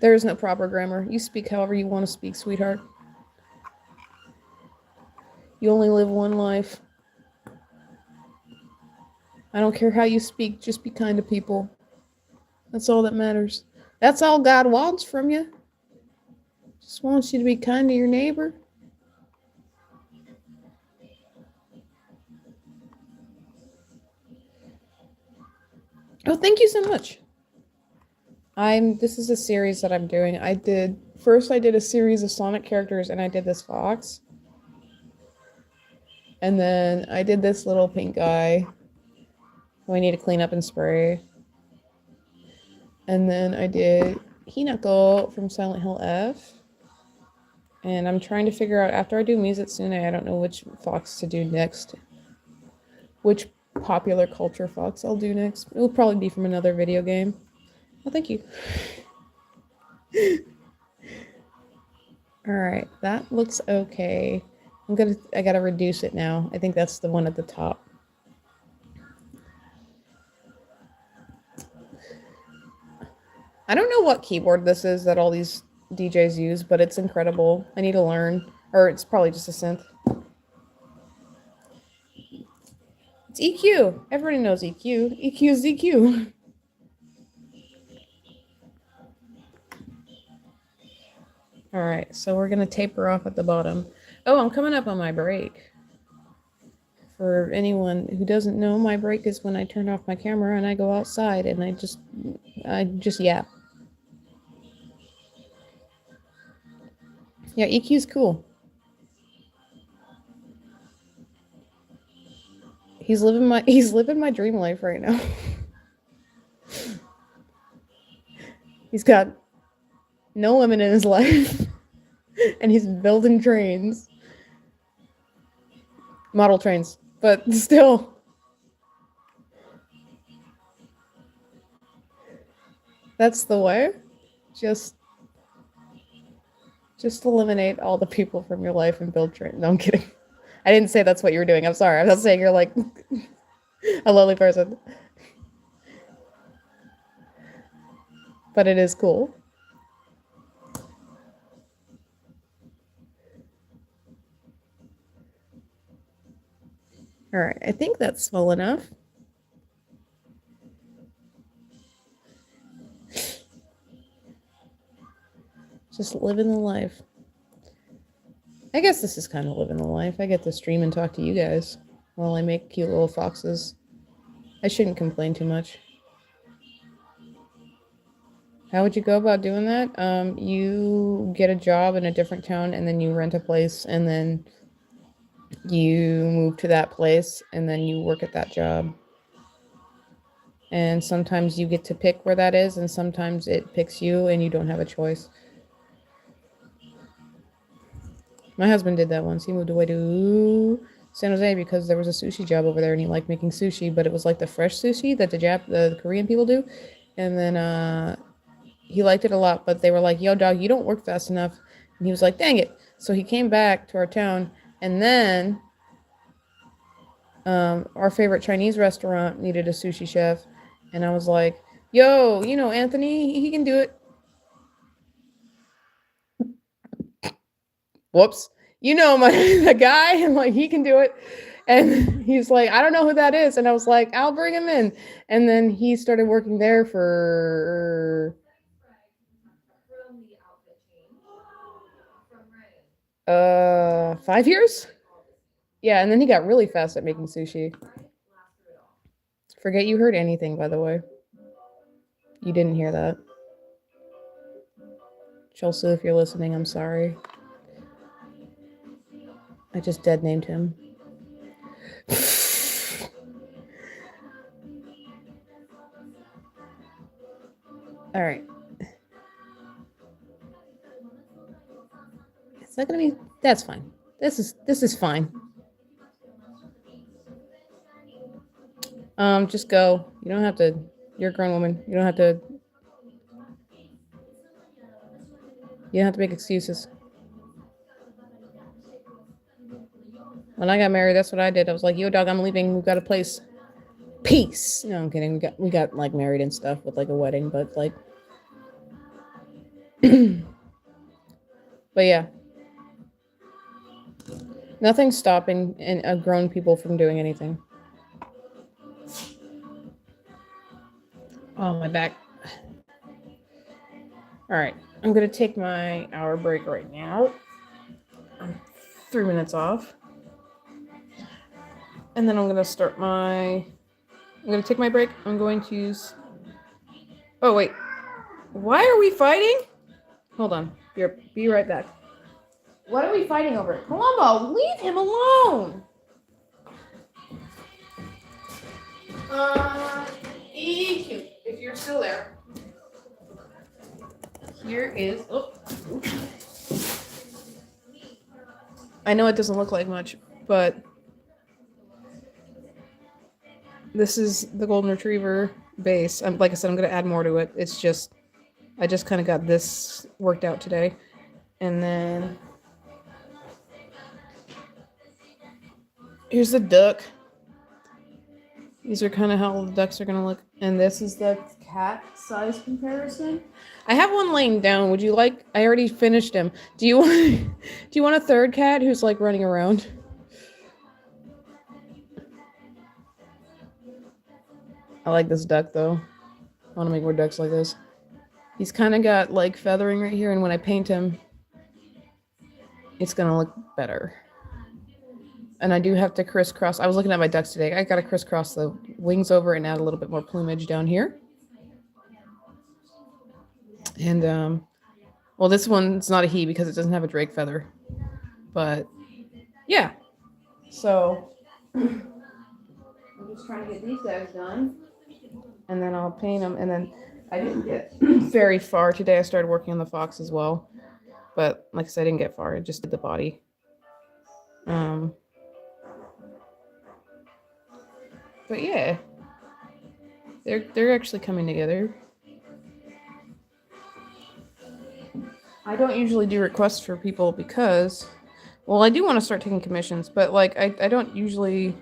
There is no proper grammar. You speak however you want to speak, sweetheart. You only live one life. I don't care how you speak, just be kind to people. That's all that matters. That's all God wants from you. Just wants you to be kind to your neighbor. Oh, thank you so much. This is a series that I'm doing. I did a series of Sonic characters and I did this fox. And then I did this little pink guy who I need to clean up and spray. And then I did Hinako from Silent Hill F. And I'm trying to figure out, after I do Mizitsune, I don't know which fox to do next. Which popular culture fox I'll do next. It will probably be from another video game. Oh, thank you. Alright, that looks okay. I gotta reduce it now. I think that's the one at the top. I don't know what keyboard this is that all these DJs use, but it's incredible. I need to learn. Or it's probably just a synth. It's EQ. Everybody knows EQ. EQ is EQ. Alright, so we're gonna taper off at the bottom. Oh, I'm coming up on my break. For anyone who doesn't know, my break is when I turn off my camera and I go outside and I just yap. Yeah, EQ's cool. He's living my dream life right now. He's got no limit in his life. And he's building trains. Model trains. But still. That's the way. Just eliminate all the people from your life and build trains. No, I'm kidding. I didn't say that's what you were doing. I'm sorry. I'm not saying you're like a lonely person. But it is cool. Alright, I think that's full enough. Just living the life. I guess this is kind of living the life. I get to stream and talk to you guys while I make cute little foxes. I shouldn't complain too much. How would you go about doing that? You get a job in a different town and then you rent a place and then you move to that place and then you work at that job. And sometimes you get to pick where that is and sometimes it picks you and you don't have a choice. My husband did that once. He moved away to San Jose because there was a sushi job over there and he liked making sushi, but it was like the fresh sushi that the Korean people do. And then he liked it a lot, but they were like, yo, dog, you don't work fast enough. And he was like, dang it. So he came back to our town and then our favorite Chinese restaurant needed a sushi chef. And I was like, yo, Anthony, he can do it. Whoops. The guy, and like, he can do it. And he's like, I don't know who that is. And I was like, I'll bring him in. And then he started working there for 5 years. Yeah, and then he got really fast at making sushi. Forget you heard anything, by the way. You didn't hear that. Chelsea, if you're listening, I'm sorry. I just dead named him. All right. It's not gonna be. That's fine. This is fine. Just go. You don't have to. You're a grown woman. You don't have to. You don't have to make excuses. When I got married, that's what I did. I was like, "Yo, dog, I'm leaving. We've got a place. Peace." No, I'm kidding. We got like married and stuff with like a wedding, but like. But yeah, nothing's stopping grown people from doing anything. Oh, my back. All right, I'm gonna take my hour break right now. I'm 3 minutes off, and then I'm gonna start I'm gonna take my break. I'm going to use. Oh wait, why are we fighting? Hold on. Be right back. What are we fighting over? Columbo, leave him alone. EQ, if you're still there. Here is. Oh. I know it doesn't look like much, but this is the golden retriever base. Like I said, I'm going to add more to it. It's just, I just kind of got this worked out today. And then here's the duck. These are kind of how the ducks are going to look. And this is the cat size comparison. I have one laying down. Would you like? I already finished him. Do you want a third cat who's like running around? I like this duck though. I want to make more ducks like this. He's kind of got like feathering right here, and when I paint him, it's gonna look better. And I do have to crisscross. I was looking at my ducks today. I gotta crisscross the wings over and add a little bit more plumage down here. And well, this one's not a he because it doesn't have a drake feather. But yeah, so I'm just trying to get these guys done, and then I'll paint them. And then I didn't get very far today. I started working on the fox as well, but like I said, I didn't get far. I just did the body. But yeah, they're actually coming together. I don't usually do requests for people because, well, I do want to start taking commissions, but like I don't usually.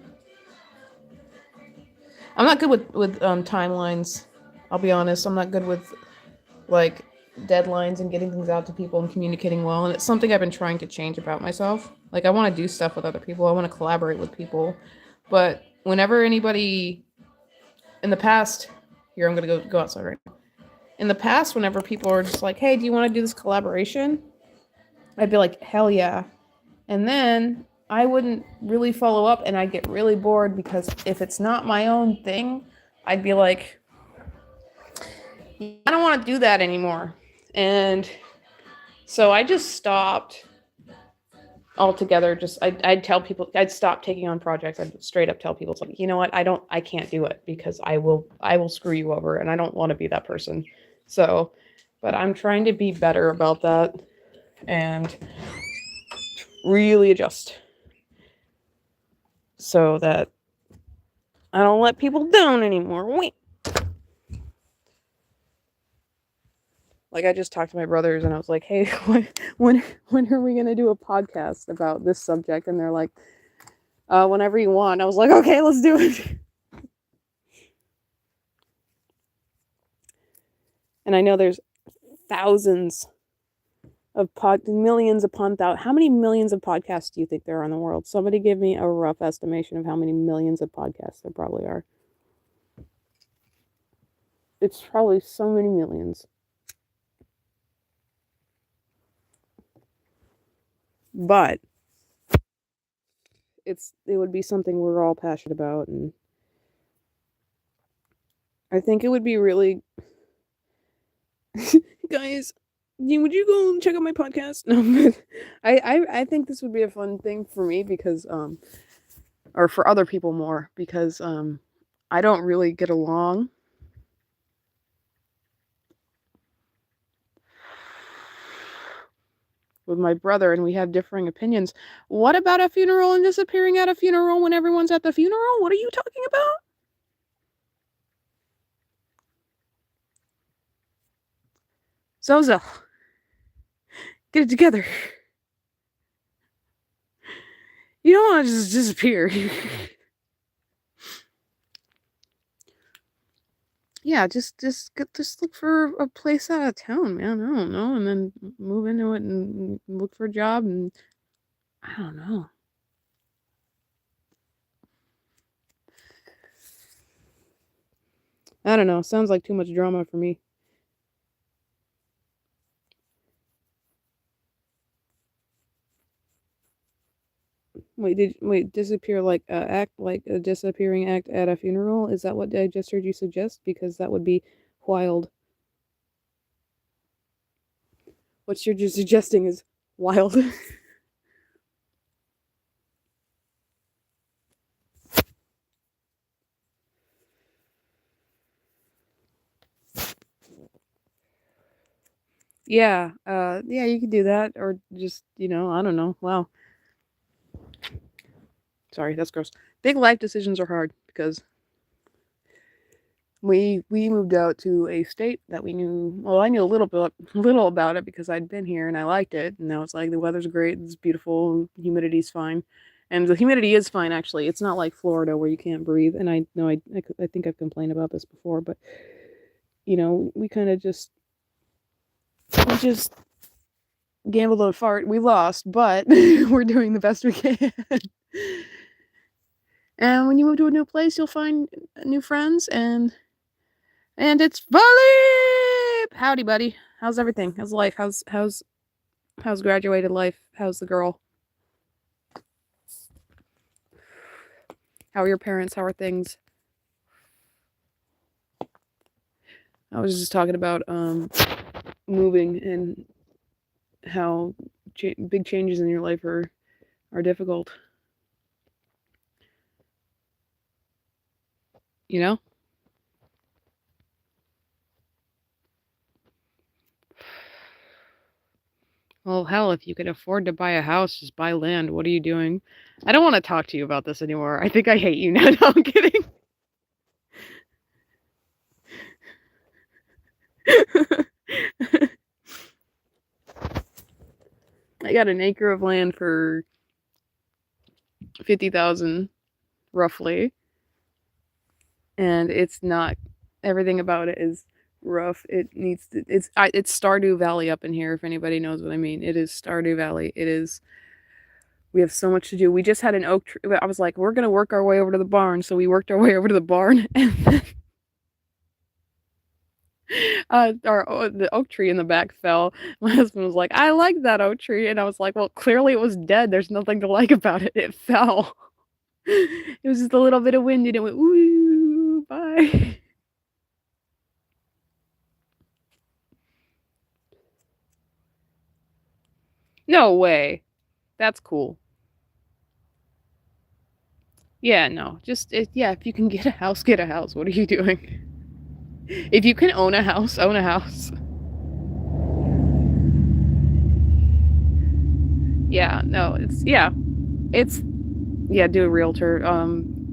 I'm not good with timelines. I'll be honest. I'm not good with like deadlines and getting things out to people and communicating well. And it's something I've been trying to change about myself. Like I want to do stuff with other people. I want to collaborate with people. But whenever anybody in the past, here I'm gonna go outside right now. In the past, whenever people are just like, "Hey, do you want to do this collaboration?" I'd be like, "Hell yeah!" And then I wouldn't really follow up, and I'd get really bored because if it's not my own thing, I'd be like, I don't want to do that anymore. And so I just stopped altogether. I'd tell people, I'd stop taking on projects. I'd straight up tell people, you know what, I can't do it because I will screw you over, and I don't want to be that person. So, but I'm trying to be better about that and really adjust so that I don't let people down anymore. Wait. Like I just talked to my brothers and I was like, "Hey, when are we gonna do a podcast about this subject?" And they're like, "Whenever you want." I was like, "Okay, let's do it." And I know there's thousands of millions upon thousands. How many millions of podcasts do you think there are in the world? Somebody give me a rough estimation of how many millions of podcasts there probably are. It's probably so many millions. But it would be something we're all passionate about, and I think it would be really guys, would you go check out my podcast? No, I think this would be a fun thing for me because or for other people more, because I don't really get along with my brother, and we have differing opinions. What about a funeral and disappearing at a funeral when everyone's at the funeral? What are you talking about? Zozo, get it together. You don't want to just disappear. Yeah, just look for a place out of town, man. I don't know, and then move into it and look for a job, and I don't know. I don't know. Sounds like too much drama for me. Disappear like act like a disappearing act at a funeral? Is that what I just heard you suggest? Because that would be wild. What you're just suggesting is wild. Yeah, yeah, you could do that, or just, I don't know. Wow. Sorry, that's gross. Big life decisions are hard because we moved out to a state that we knew. Well, I knew a little about it because I'd been here and I liked it. And now it's like the weather's great, it's beautiful, humidity's fine, and the humidity is fine actually. It's not like Florida where you can't breathe. And I know I think I've complained about this before, but we kind of just gambled on a fart. We lost, but we're doing the best we can. And when you move to a new place, you'll find new friends, and it's Philip! Howdy, buddy. How's everything? How's life? How's graduated life? How's the girl? How are your parents? How are things? I was just talking about moving and how big changes in your life are difficult. You know? Well, hell, if you could afford to buy a house, just buy land. What are you doing? I don't want to talk to you about this anymore. I think I hate you now. No, I'm kidding. I got an acre of land for $50,000, roughly, and it's not. Everything about it is rough. It's Stardew Valley up in here. If anybody knows what I mean, it is Stardew Valley. It is. We have so much to do. We just had an oak tree. I was like, we're gonna work our way over to the barn. So we worked our way over to the barn, and then the oak tree in the back fell. My husband was like, I like that oak tree, and I was like, well, clearly it was dead. There's nothing to like about it. It fell. It was just a little bit of wind, and it went, ooh, bye. No way. That's cool. Yeah, no. If you can get a house, get a house. What are you doing? If you can own a house, own a house. Yeah, no, do a realtor.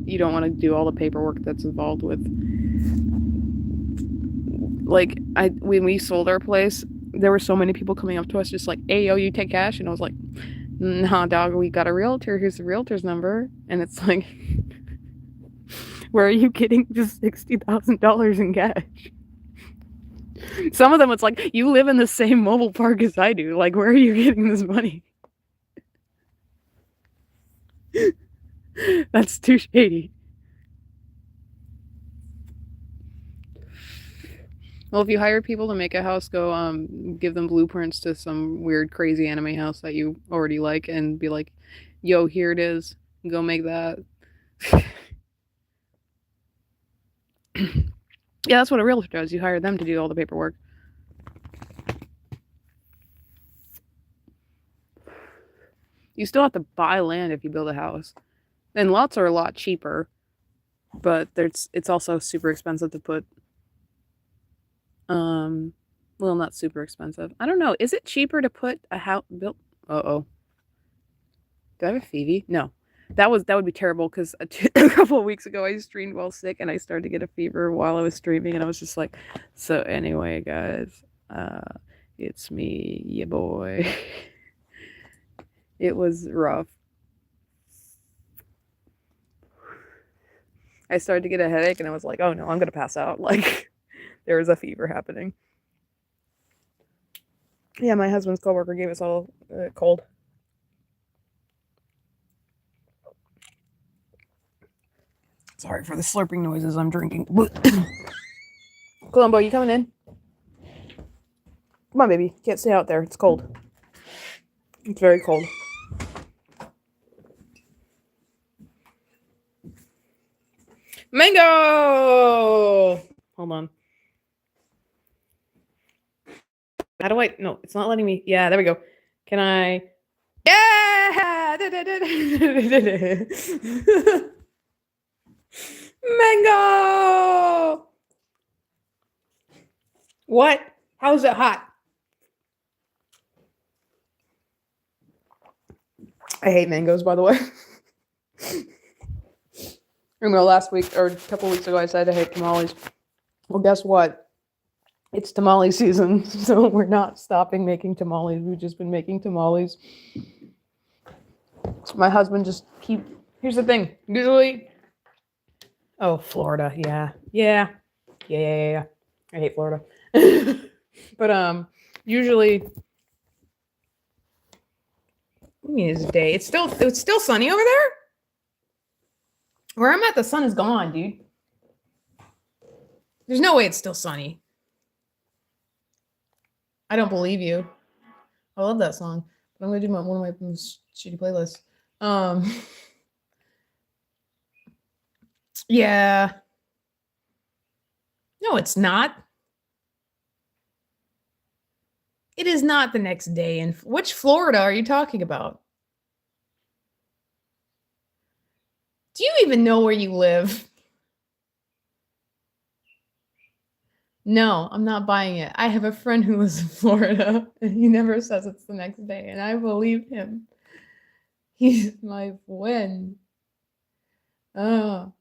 You don't want to do all the paperwork that's involved with, like, when we sold our place, there were so many people coming up to us just like, hey, yo, you take cash? And I was like, nah, dog, we got a realtor. Here's the realtor's number. And it's like, where are you getting just $60,000 in cash? Some of them, it's like, you live in the same mobile park as I do. Like, where are you getting this money? That's too shady. Well, if you hire people to make a house, go give them blueprints to some weird, crazy anime house that you already like, and be like, "Yo, here it is. Go make that." Yeah, that's what a realtor does. You hire them to do all the paperwork. You still have to buy land if you build a house, and lots are a lot cheaper, but it's also super expensive to put. Well, not super expensive. I don't know. Is it cheaper to put a house built? Oh. Do I have a Phoebe? No. That would be terrible because a couple of weeks ago I streamed while sick and I started to get a fever while I was streaming and I was just like, so anyway, guys, it's me, ya boy. It was rough. I started to get a headache and I was like, oh no, I'm gonna pass out. Like there was a fever happening. Yeah, my husband's coworker gave us all a cold. Sorry for the slurping noises I'm drinking. Columbo, you coming in? Come on, baby. Can't stay out there. It's cold. It's very cold. Mango! Hold on. How do I? No, it's not letting me. Yeah, there we go. Can I? Yeah! Mango! What? How is it hot? I hate mangoes, by the way. Last week or a couple weeks ago, I said I hate tamales. Well, guess what? It's tamale season, so we're not stopping making tamales. We've just been making tamales. So my husband just here's the thing. Usually, oh, Florida, yeah. I hate Florida. But usually, it's day. It's still sunny over there. Where I'm at, the sun is gone, dude. There's no way it's still sunny. I don't believe you. I love that song. But I'm gonna do one of my shitty playlists. Yeah. No, it's not. It is not the next day. In which Florida are you talking about? Do you even know where you live? No, I'm not buying it. I have a friend who lives in Florida, and he never says it's the next day, and I believe him. He's my friend. Oh.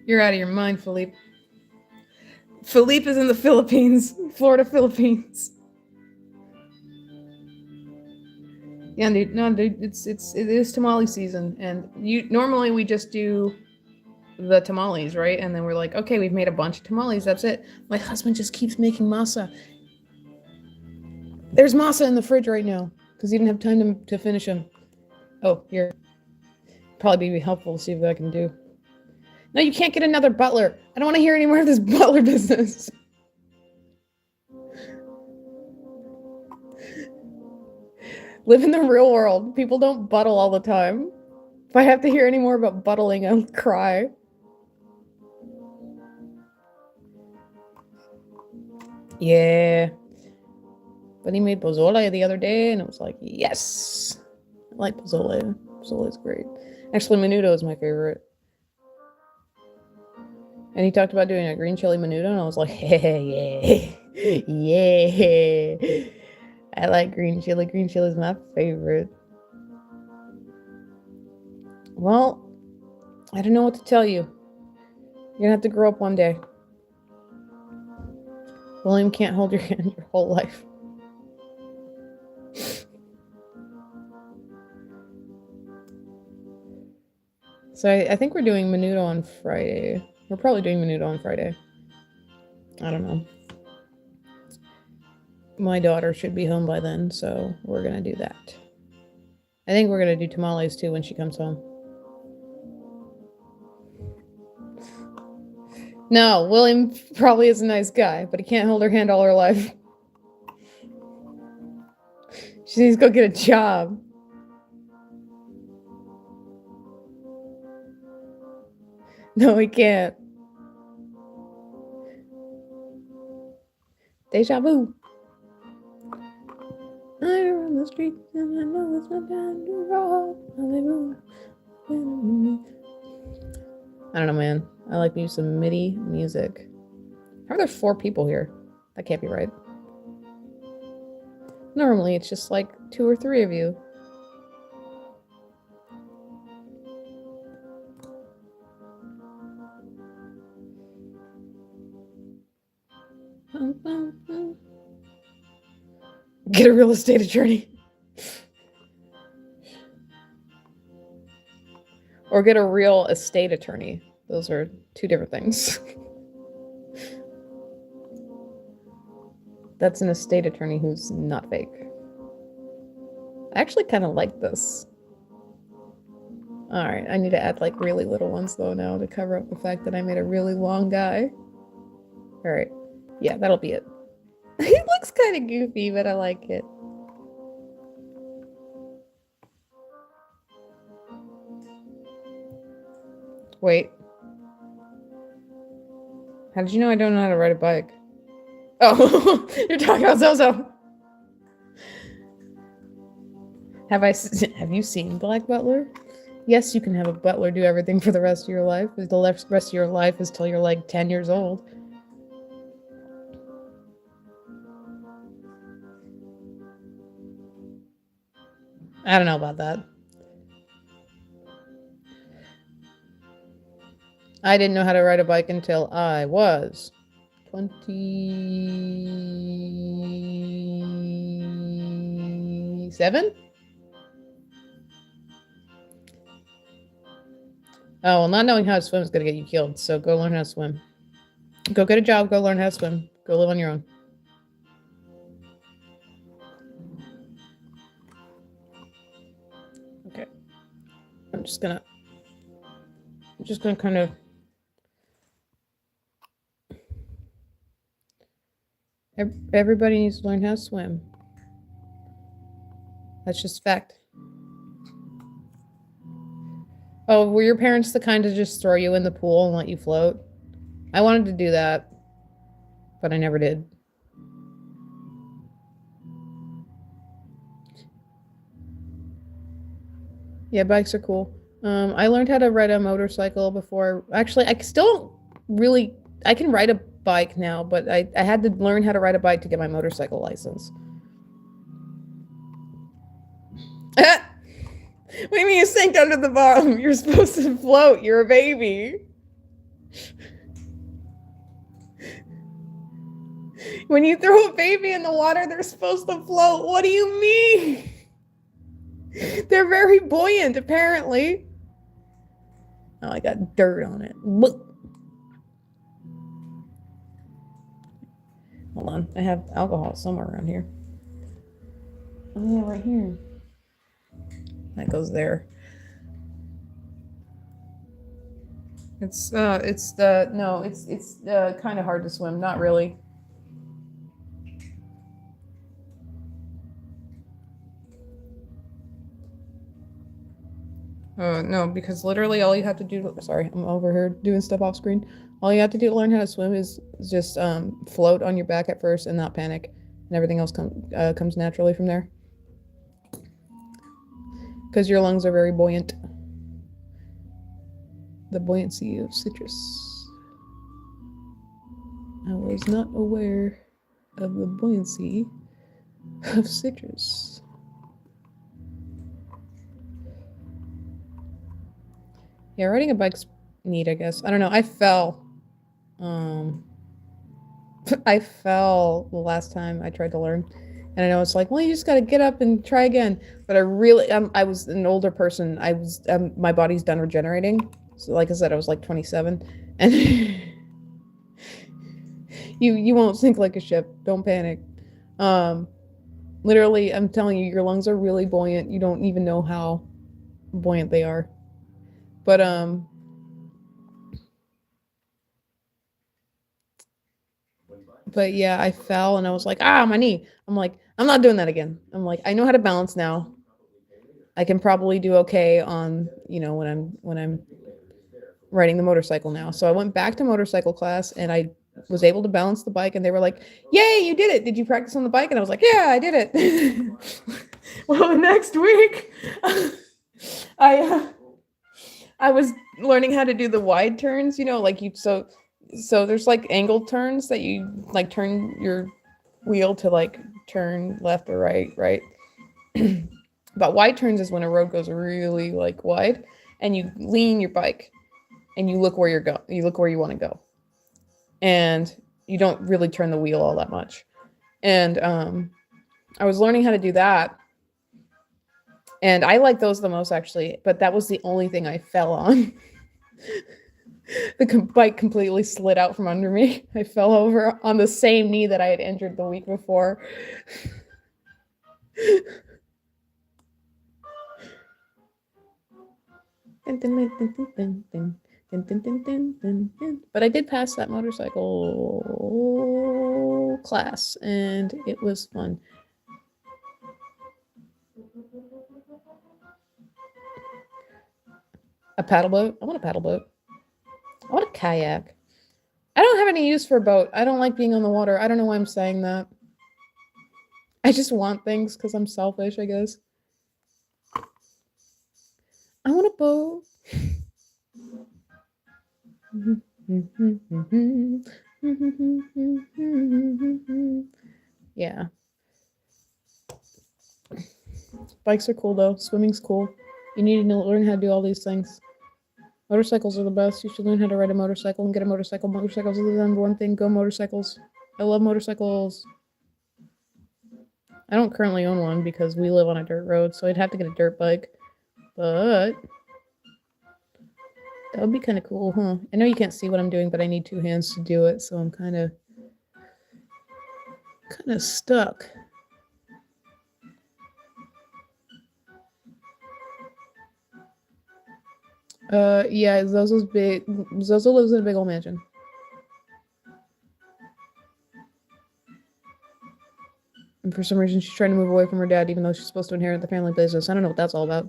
You're out of your mind, Philippe. Philippe is in the Philippines, Florida, Philippines. Yeah, dude, no, dude, it is tamale season, and normally we just do the tamales, right? And then we're like, okay, we've made a bunch of tamales. That's it. My husband just keeps making masa. There's masa in the fridge right now because he didn't have time to finish them. Oh, here. Probably be helpful to see what I can do. No, you can't get another butler. I don't want to hear any more of this butler business. Live in the real world. People don't buttle all the time. If I have to hear any more about buttling, I'll cry. Yeah. But he made pozole the other day, and it was like, yes. I like pozole. Pozole is great. Actually, menudo is my favorite. And he talked about doing a green chili menudo, and I was like, yeah. Yeah. I like green chili. Green chili is my favorite. Well, I don't know what to tell you. You're gonna have to grow up one day. William can't hold your hand your whole life. So I think we're doing Menudo on Friday. We're probably doing Menudo on Friday. I don't know. My daughter should be home by then, so we're gonna do that. I think we're gonna do tamales too when she comes home. No, William probably is a nice guy, but he can't hold her hand all her life. She needs to go get a job. No, he can't. Deja vu. I run the streets and I know it's my time to rock. I don't know, man. I like me some MIDI music. How are there 4 people here? That can't be right. Normally, it's just like 2 or 3 of you. Get a real estate attorney. Or get a real estate attorney. Those are 2 different things. That's an estate attorney who's not fake. I actually kind of like this. Alright, I need to add like really little ones though now to cover up the fact that I made a really long guy. Alright, yeah, that'll be it. It looks kind of goofy, but I like it. Wait. How did you know I don't know how to ride a bike? Oh, you're talking about Zozo. Have you seen Black Butler? Yes, you can have a butler do everything for the rest of your life. The rest of your life is till you're like 10 years old. I don't know about that. I didn't know how to ride a bike until I was 27? Oh, well, not knowing how to swim is going to get you killed, so go learn how to swim. Go get a job, go learn how to swim. Go live on your own. Okay. I'm just gonna kind of... Everybody needs to learn how to swim. That's just fact. Oh, were your parents the kind to just throw you in the pool and let you float? I wanted to do that, but I never did. Yeah, bikes are cool. I learned how to ride a motorcycle before. Actually, I still really... I can ride a bike now, but I had to learn how to ride a bike to get my motorcycle license. What do you mean you sank under the bottom? You're supposed to float. You're a baby. When you throw a baby in the water, they're supposed to float. What do you mean? They're very buoyant, apparently. Oh, I got dirt on it. Hold on. I have alcohol somewhere around here. Oh, yeah, right here. That goes there. It's kind of hard to swim. Not really. No, because literally all you have to do... Sorry, I'm over here doing stuff off screen. All you have to do to learn how to swim is just float on your back at first and not panic. And everything else comes naturally from there. Because your lungs are very buoyant. The buoyancy of citrus. I was not aware of the buoyancy of citrus. Yeah, riding a bike's neat, I guess. I don't know. I fell. I fell the last time I tried to learn. And I know it's like, well, you just got to get up and try again. But I was an older person. My body's done regenerating. So, like I said, I was like 27, and you won't sink like a ship. Don't panic. Um, Literally, I'm telling you, your lungs are really buoyant. You don't even know how buoyant they are. But but yeah, I fell and I was like, my knee. I'm like, I'm not doing that again. I'm like, I know how to balance now. I can probably do okay on, when I'm riding the motorcycle now. So I went back to motorcycle class and I was able to balance the bike and they were like, "Yay, you did it. Did you practice on the bike?" And I was like, "Yeah, I did it." Well, next week I I was learning how to do the wide turns, like so there's like angled turns that you like turn your wheel to like turn left or right, right? But wide turns is when a road goes really like wide and you lean your bike and you look where you want to go. And you don't really turn the wheel all that much. And I was learning how to do that. And I like those the most actually, but that was the only thing I fell on. The bike completely slid out from under me. I fell over on the same knee that I had injured the week before. But I did pass that motorcycle class and it was fun. A paddle boat? I want a paddle boat. I want a kayak. I don't have any use for a boat. I don't like being on the water. I don't know why I'm saying that. I just want things because I'm selfish, I guess. I want a boat. Yeah. Bikes are cool though. Swimming's cool. You need to learn how to do all these things. Motorcycles are the best. You should learn how to ride a motorcycle and get a motorcycle. Motorcycles are the number one thing. Go motorcycles. I love motorcycles. I don't currently own one because we live on a dirt road, so I'd have to get a dirt bike. But that would be kind of cool, huh? I know you can't see what I'm doing, but I need two hands to do it, so I'm kind of stuck. Yeah, Zozo's big. Zozo lives in a big old mansion. And for some reason, she's trying to move away from her dad, even though she's supposed to inherit the family business. I don't know what that's all about.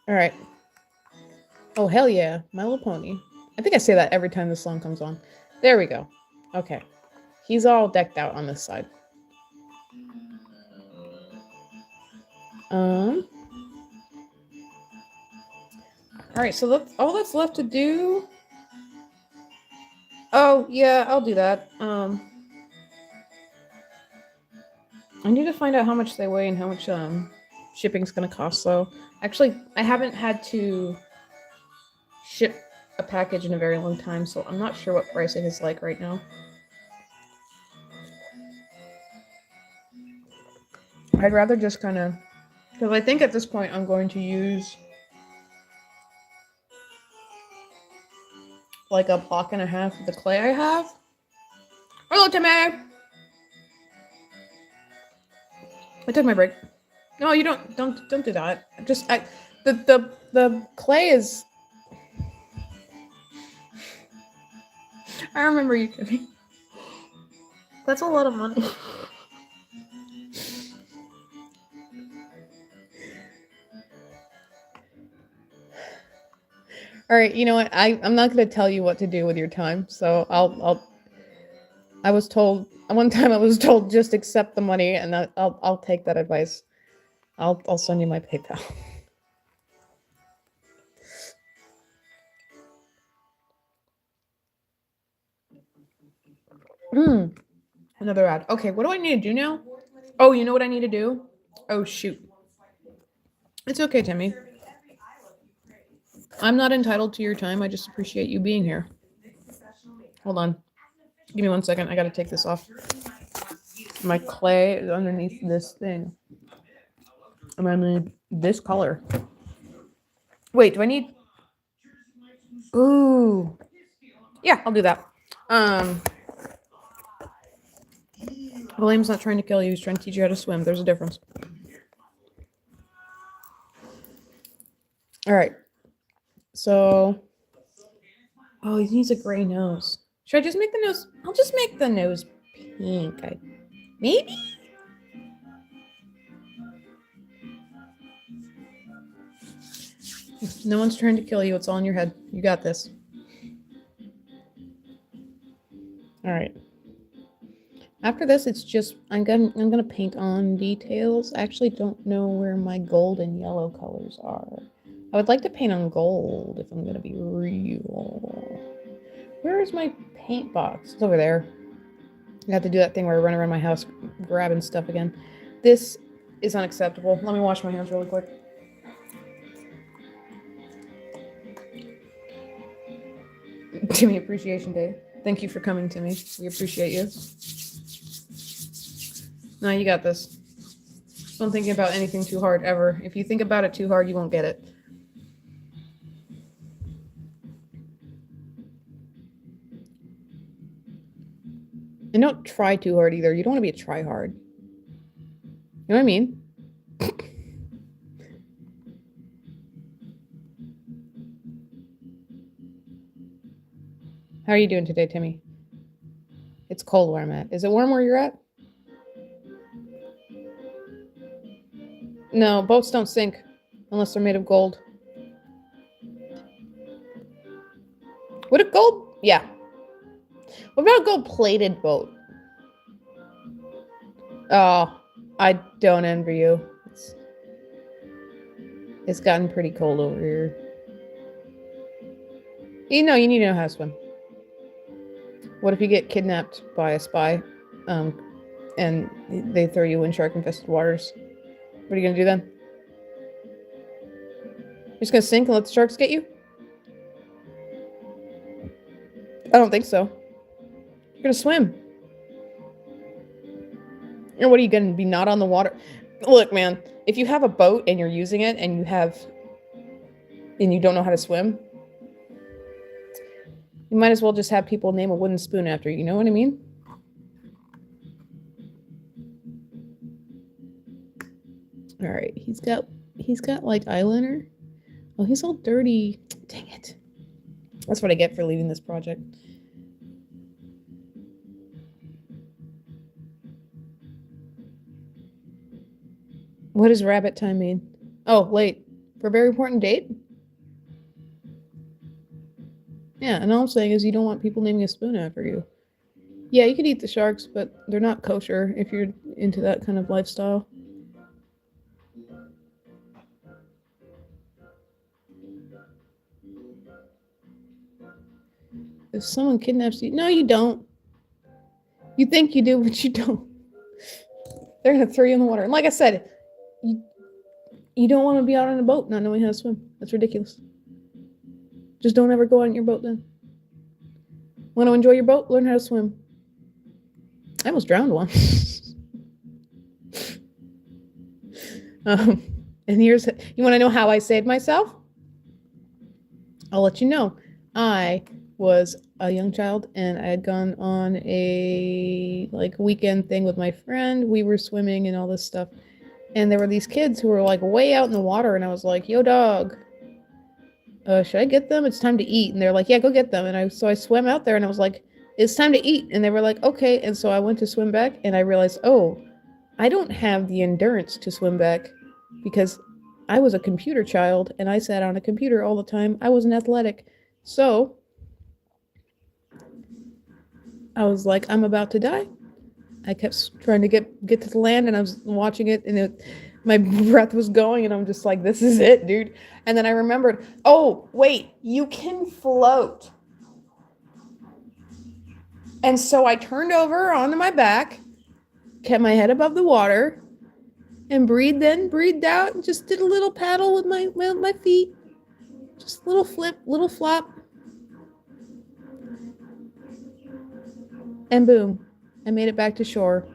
All right. Oh, hell yeah. My Little Pony. I think I say that every time this song comes on. There we go. Okay. He's all decked out on this side. All right, so that's all that's left to do. Oh, yeah, I'll do that. I need to find out how much they weigh and how much shipping's gonna cost though. Actually, I haven't had to ship a package in a very long time, so I'm not sure what pricing is like right now. I'd rather just kind of, because I think at this point I'm going to use like a block and a half of the clay I have. Hello, Timmy! I took my break. No, you don't do that. The clay is. I remember you giving. That's a lot of money. All right, you know what? I'm not going to tell you what to do with your time. So I was told one time I was told just accept the money and I'll take that advice. I'll send you my PayPal. Another ad. Okay, what do I need to do now? Oh, you know what I need to do? Oh shoot. It's okay, Timmy. I'm not entitled to your time. I just appreciate you being here. Hold on. Give me 1 second. I gotta take this off. My clay is underneath this thing. And I need this color. Wait, do I need... Ooh. Yeah, I'll do that. William's not trying to kill you. He's trying to teach you how to swim. There's a difference. All right. So... Oh, he needs a gray nose. Should I just make the nose... I'll just make the nose pink. Maybe? No one's trying to kill you. It's all in your head. You got this. All right. After this, it's just I'm gonna paint on details. I actually don't know where my gold and yellow colors are. I would like to paint on gold if I'm gonna be real. Where is my paint box? It's over there. I have to do that thing where I run around my house grabbing stuff again. This is unacceptable. Let me wash my hands really quick. Timmy Appreciation Day. Thank you for coming, Timmy. We appreciate you. No, you got this. Don't think about anything too hard, ever. If you think about it too hard, you won't get it. And don't try too hard either. You don't want to be a try-hard. You know what I mean? How are you doing today, Timmy? It's cold where I'm at. Is it warm where you're at? No, boats don't sink unless they're made of gold. Would it gold? Yeah. What about a gold-plated boat? Oh, I don't envy you. It's gotten pretty cold over here. You know, you need to know how to swim. What if you get kidnapped by a spy, and they throw you in shark-infested waters? What are you gonna do then? You're just gonna sink and let the sharks get you? I don't think so. You're gonna swim. Or what are you gonna be, not on the water? Look, man, if you have a boat and you're using it and you don't know how to swim, you might as well just have people name a wooden spoon after you. You know what I mean? All right, he's got like eyeliner. Oh, he's all dirty. Dang it. That's what I get for leaving this project. What does rabbit time mean? Oh, late. For a very important date? Yeah, and all I'm saying is you don't want people naming a spoon after you. Yeah, you can eat the sharks, but they're not kosher if you're into that kind of lifestyle. If someone kidnaps you... No, you don't. You think you do, but you don't. They're going to throw you in the water. And like I said, you don't want to be out on a boat not knowing how to swim. That's ridiculous. Just don't ever go out on your boat then. Want to enjoy your boat? Learn how to swim. I almost drowned once. And here's... You want to know how I saved myself? I'll let you know. I was a young child and I had gone on a weekend thing with my friend. We were swimming and all this stuff. And there were these kids who were way out in the water, and I was like, yo, dog, should I get them? It's time to eat. And they're like, yeah, go get them. And so I swam out there and I was like, it's time to eat. And they were like, okay. And so I went to swim back and I realized, oh, I don't have the endurance to swim back because I was a computer child and I sat on a computer all the time. I wasn't athletic. So I was like, I'm about to die. I kept trying to get to the land, and I was watching it, and my breath was going, and I'm just like, this is it, dude. And then I remembered, oh, wait, you can float. And so I turned over onto my back, kept my head above the water, and breathed in, breathed out, and just did a little paddle with my feet. Just a little flip, little flop. And boom, I made it back to shore.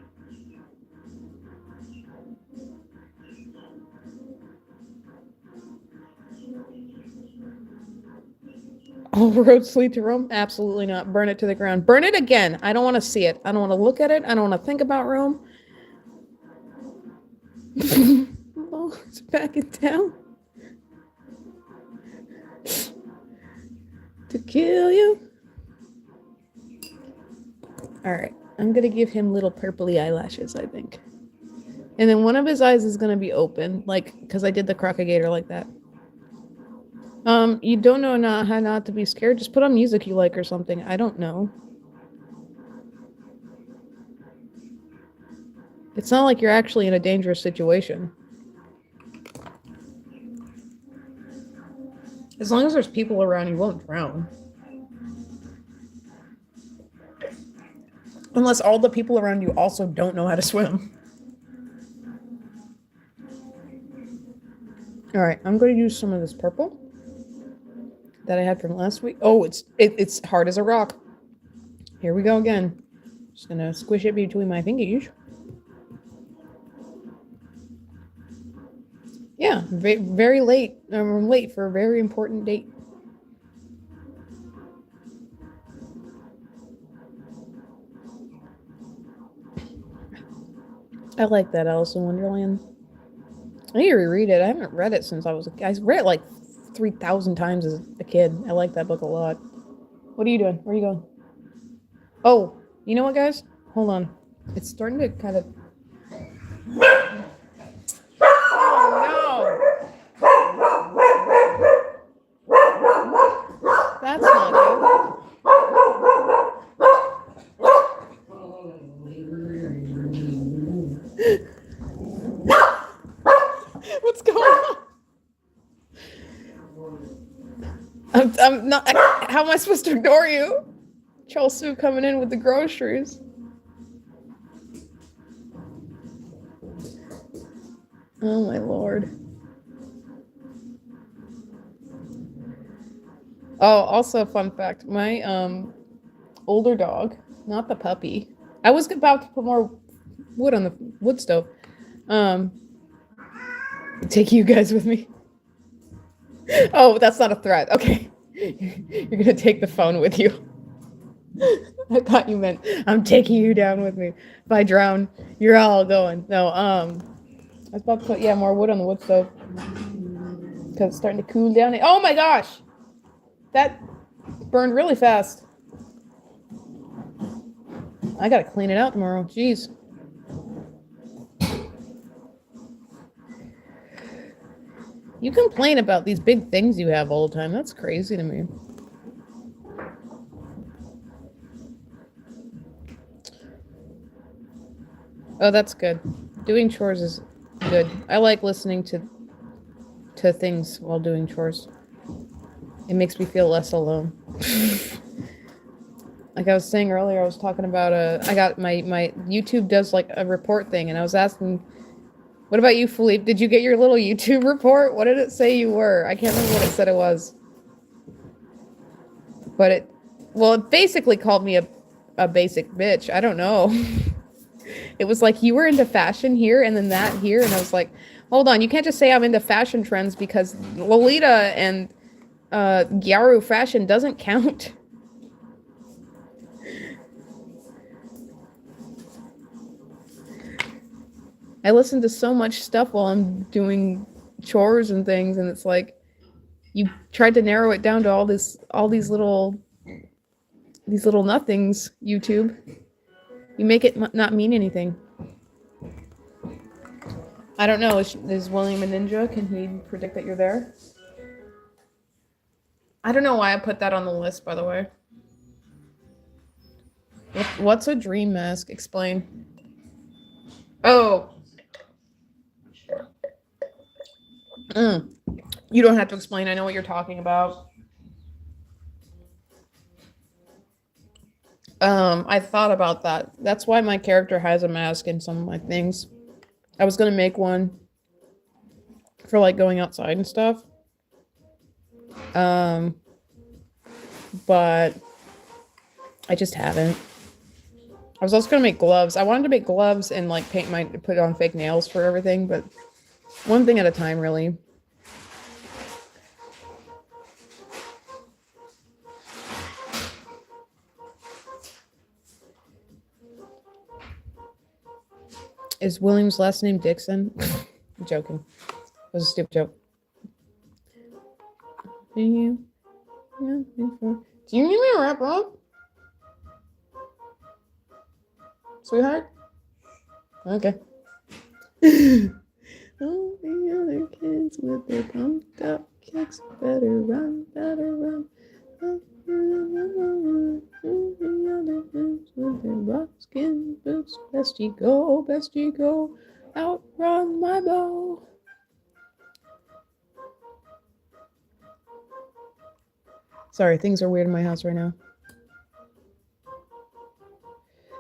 All roads lead to Rome? Absolutely not. Burn it to the ground. Burn it again. I don't want to see it. I don't want to look at it. I don't want to think about Rome. Oh, it's back in town. To kill you. Alright. I'm going to give him little purpley eyelashes, I think. And then one of his eyes is going to be open. Like, because I did the crocagator like that. You don't know how not to be scared? Just put on music you like or something. I don't know. It's not like you're actually in a dangerous situation. As long as there's people around, you won't drown. Unless all the people around you also don't know how to swim. Alright, I'm going to use some of this purple that I had from last week. Oh, it's hard as a rock. Here we go again. Just going to squish it between my fingers. Yeah, very late. I'm late for a very important date. I like that Alice in Wonderland. I need to reread it. I haven't read it since I read it like 3,000 times as a kid. I like that book a lot. What are you doing? Where are you going? Oh, you know what, guys? Hold on. It's starting to kind of... That's not good. What's going on? I'm not... How am I supposed to ignore you? Charles Sue coming in with the groceries. Oh my lord. Oh, also a fun fact. My older dog, not the puppy. I was about to put more wood on the wood stove. Take you guys with me. Oh, that's not a threat. Okay. You're gonna take the phone with you. I thought you meant I'm taking you down with me. If I drown, you're all going. No, I was about to put more wood on the wood stove. Because it's starting to cool down. Oh my gosh! That burned really fast. I gotta clean it out tomorrow. Jeez. You complain about these big things you have all the time. That's crazy to me. Oh, that's good. Doing chores is good. I like listening to things while doing chores. It makes me feel less alone. Like I was saying earlier, I was talking about I got my YouTube does like a report thing, and I was asking, what about you, Philippe? Did you get your little YouTube report? What did it say you were? I can't remember what it said it was. But it basically called me a basic bitch. I don't know. It was like, you were into fashion here and then that here, and I was like, hold on, you can't just say I'm into fashion trends because Lolita and Gyaru fashion doesn't count. I listen to so much stuff while I'm doing chores and things, and it's like, you tried to narrow it down to all these little nothings, YouTube. You make it not mean anything. I don't know, is William a ninja? Can he predict that you're there? I don't know why I put that on the list, by the way. What's a dream mask? Explain. Oh. You don't have to explain. I know what you're talking about. I thought about that. That's why my character has a mask in some of my things. I was gonna make one for like going outside and stuff. But I just haven't. I was also gonna make gloves. I wanted to make gloves and like put on fake nails for everything, but one thing at a time, really. Is William's last name Dixon? I'm joking. It was a stupid joke. Do you need me to wrap up? Sweetheart? Okay. All the other kids with their pumped up kicks better run, better run. All the other kids with their buckskin boots, best you go, outrun my bow. Sorry, things are weird in my house right now.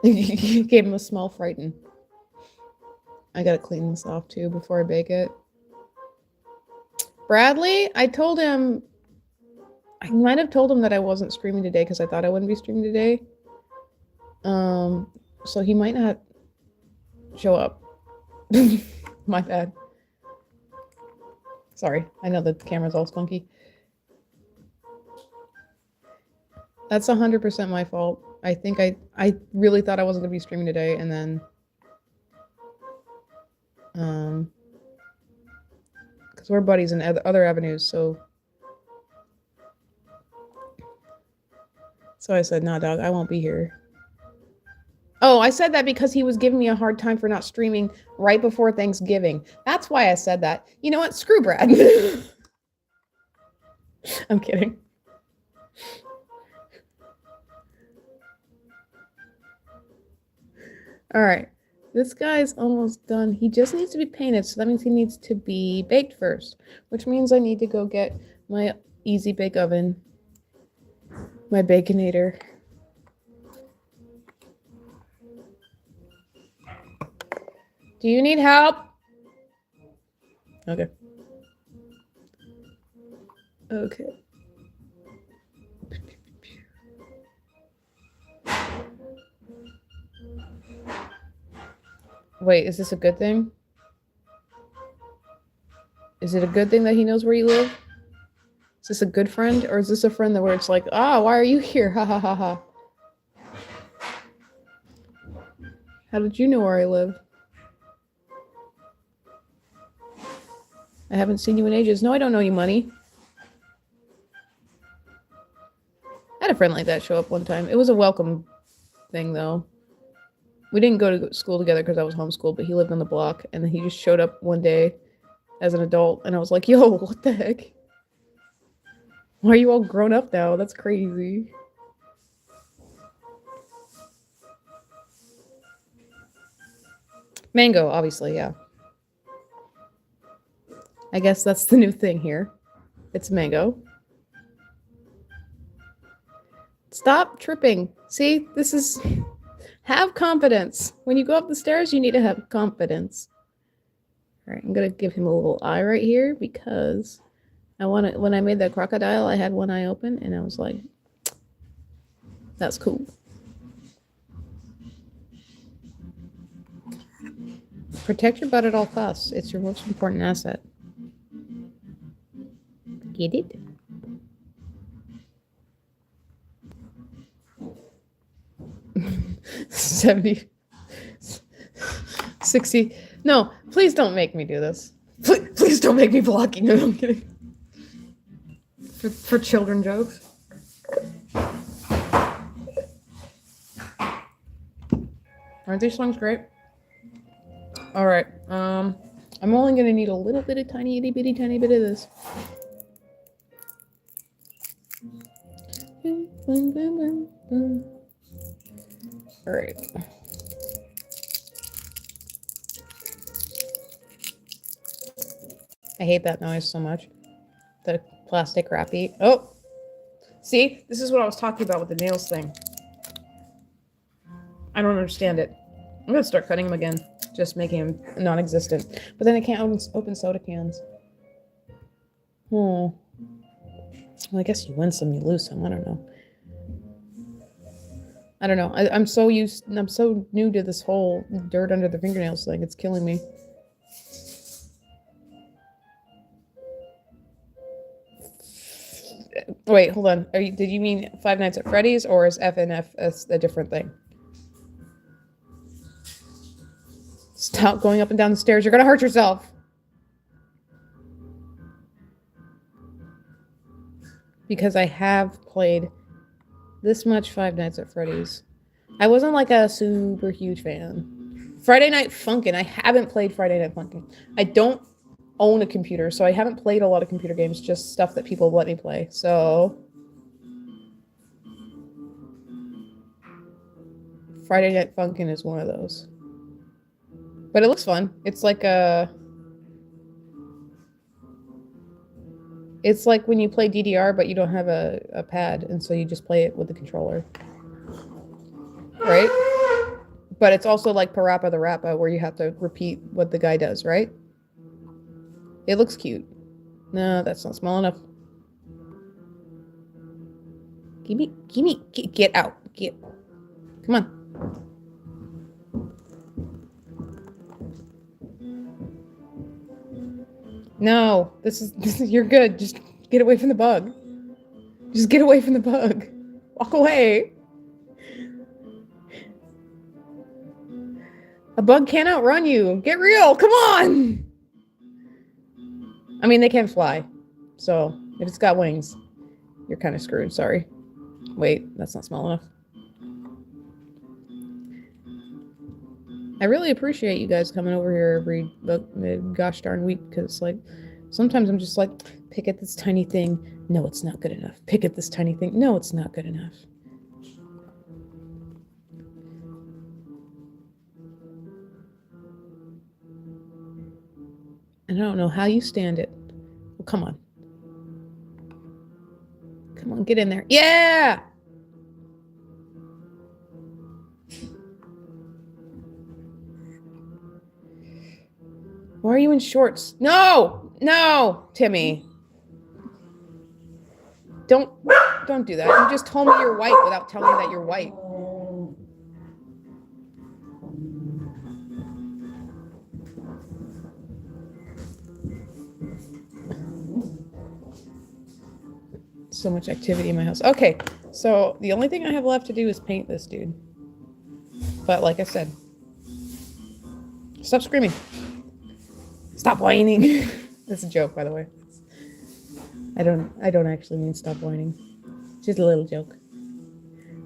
Gave him a small frighten. I gotta clean this off too before I bake it. Bradley, I told him, I might have told him that I wasn't streaming today because I thought I wouldn't be streaming today. So he might not show up. My bad. Sorry, I know the camera's all spunky. That's 100% my fault. I think I really thought I wasn't gonna be streaming today, and then because we're buddies in other avenues, so I said, nah, dog, I won't be here. Oh, I said that because he was giving me a hard time for not streaming right before Thanksgiving. That's why I said that. You know what? Screw Brad. I'm kidding. All right. This guy's almost done. He just needs to be painted, so that means he needs to be baked first, which means I need to go get my Easy Bake Oven, my Baconator. Do you need help? Okay. Okay. Wait, is this a good thing? Is it a good thing that he knows where you live? Is this a good friend? Or is this a friend that where it's like, why are you here? Ha ha ha ha. How did you know where I live? I haven't seen you in ages. No, I don't know you, Money. I had a friend like that show up one time. It was a welcome thing, though. We didn't go to school together because I was homeschooled, but he lived on the block, and he just showed up one day as an adult, and I was like, yo, what the heck? Why are you all grown up now? That's crazy. Mango, obviously, yeah. I guess that's the new thing here. It's mango. Stop tripping. See, this is... Have confidence. When you go up the stairs, you need to have confidence. All right, I'm going to give him a little eye right here because I want to... When I made that crocodile, I had one eye open, and I was like, that's cool. Protect your butt at all costs. It's your most important asset. Get it? $70, $60. No, please don't make me do this. Please don't make me blocking it. I'm kidding. For children jokes. Aren't these songs great? All right. I'm only gonna need a little bit of tiny itty bitty tiny bit of this. All right. I hate that noise so much. The plastic wrappy. Oh, see, this is what I was talking about with the nails thing. I don't understand it. I'm gonna start cutting them again, just making them non-existent. But then I can't open soda cans. Well, I guess you win some, you lose some. I don't know. I don't know. I'm so new to this whole dirt under the fingernails thing. It's killing me. Wait, hold on. Did you mean Five Nights at Freddy's, or is FNF a different thing? Stop going up and down the stairs. You're gonna hurt yourself. Because I have played this much Five Nights at Freddy's. I wasn't like a super huge fan. Friday Night Funkin'. I haven't played Friday Night Funkin'. I don't own a computer, so I haven't played a lot of computer games, just stuff that people let me play. So Friday Night Funkin' is one of those. But it looks fun. It's like it's like when you play DDR, but you don't have a pad, and so you just play it with the controller. Right? But it's also like Parappa the Rappa, where you have to repeat what the guy does, right? It looks cute. No, that's not small enough. Get out. Come on. No, this is, you're good. Just get away from the bug. Just get away from the bug. Walk away. A bug can't outrun you. Get real. Come on. I mean, they can fly. So, if it's got wings, you're kind of screwed. Sorry. Wait, that's not small enough. I really appreciate you guys coming over here every gosh darn week, because, like, sometimes I'm just like, pick at this tiny thing. No, it's not good enough. Pick at this tiny thing. No, it's not good enough. And I don't know how you stand it. Well, come on. Come on, get in there. Yeah! Why are you in shorts? No! No, Timmy. Don't do that. You just told me you're white without telling me that you're white. So much activity in my house. Okay, so the only thing I have left to do is paint this dude. But like I said, stop screaming. Stop whining. That's a joke, by the way. I don't actually mean stop whining. Just a little joke.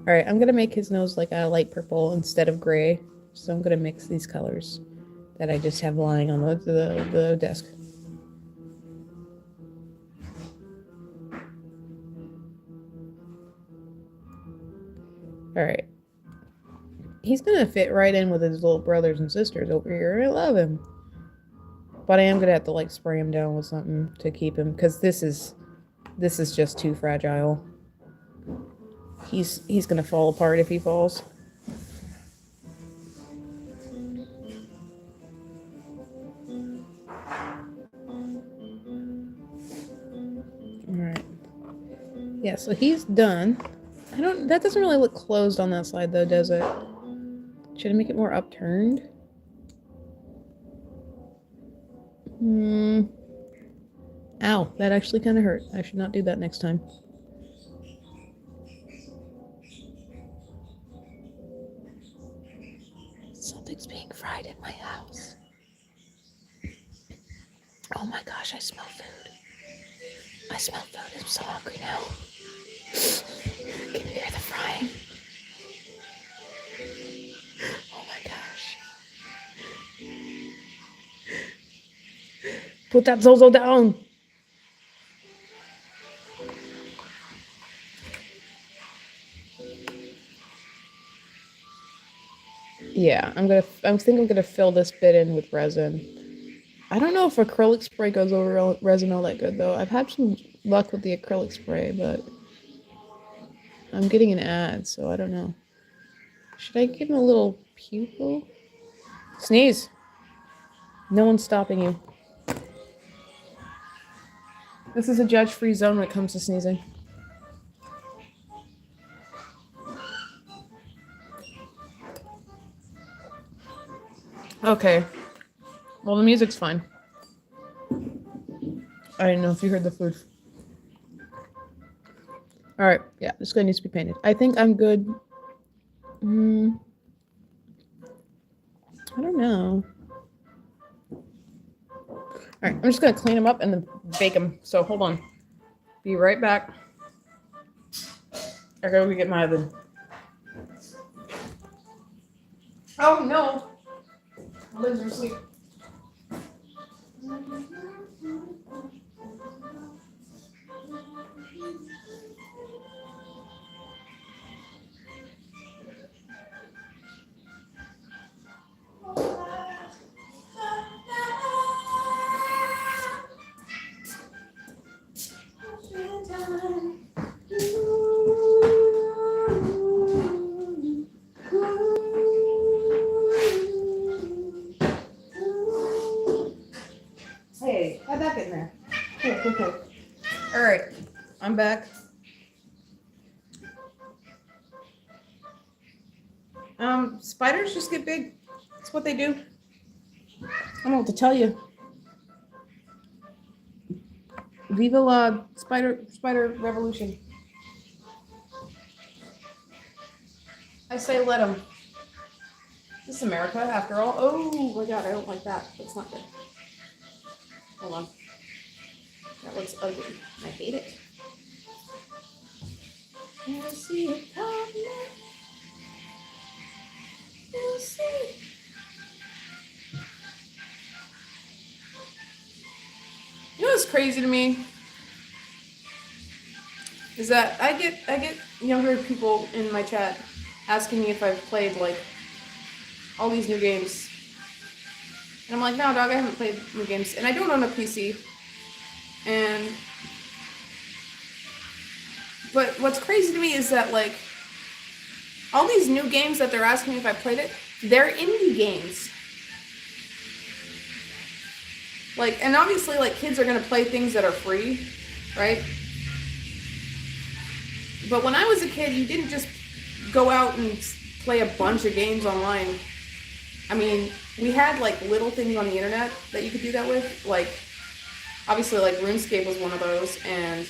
All right, I'm gonna make his nose like a light purple instead of gray. So I'm gonna mix these colors that I just have lying on the desk. All right. He's gonna fit right in with his little brothers and sisters over here. I love him. But I am gonna have to like spray him down with something to keep him, because this is just too fragile. He's gonna fall apart if he falls. Alright. Yeah, so he's done. That doesn't really look closed on that side though, does it? Should I make it more upturned? Ow, that actually kind of hurt. I should not do that next time. Something's being fried in my house. Oh my gosh, I smell food. I smell food. I'm so hungry now. Can you hear the frying? Oh my gosh. Put that Zozo down. Yeah, I think I'm gonna fill this bit in with resin. I don't know if acrylic spray goes over resin all that good though. I've had some luck with the acrylic spray, but I'm getting an ad, so I don't know. Should I give him a little pupil? Sneeze. No one's stopping you. This is a judge-free zone when it comes to sneezing. Okay. Well, the music's fine. I didn't know if you heard the food. All right. Yeah, this guy needs to be painted. I think I'm good. I don't know. All right. I'm just going to clean them up and then bake them. So hold on. Be right back. I gotta go get my oven. Oh no! My legs are asleep. Hey, how'd that get in there? Cool. All right, I'm back. Spiders just get big. That's what they do. I don't know what to tell you. Viva la spider revolution. I say let them. This is America, after all. Oh my god, I don't like that. That's not good. Hold on. That looks ugly. I hate it. You'll see it coming. You'll see. You know what's crazy to me? Is that I get younger people in my chat asking me if I've played like all these new games. And I'm like, no, dog, I haven't played new games. And I don't own a PC. But what's crazy to me is that, like, all these new games that they're asking me if I played it, they're indie games. Like, and obviously, like, kids are going to play things that are free, right? But when I was a kid, you didn't just go out and play a bunch of games online. I mean, we had, like, little things on the internet that you could do that with. Like, obviously, like, RuneScape was one of those, and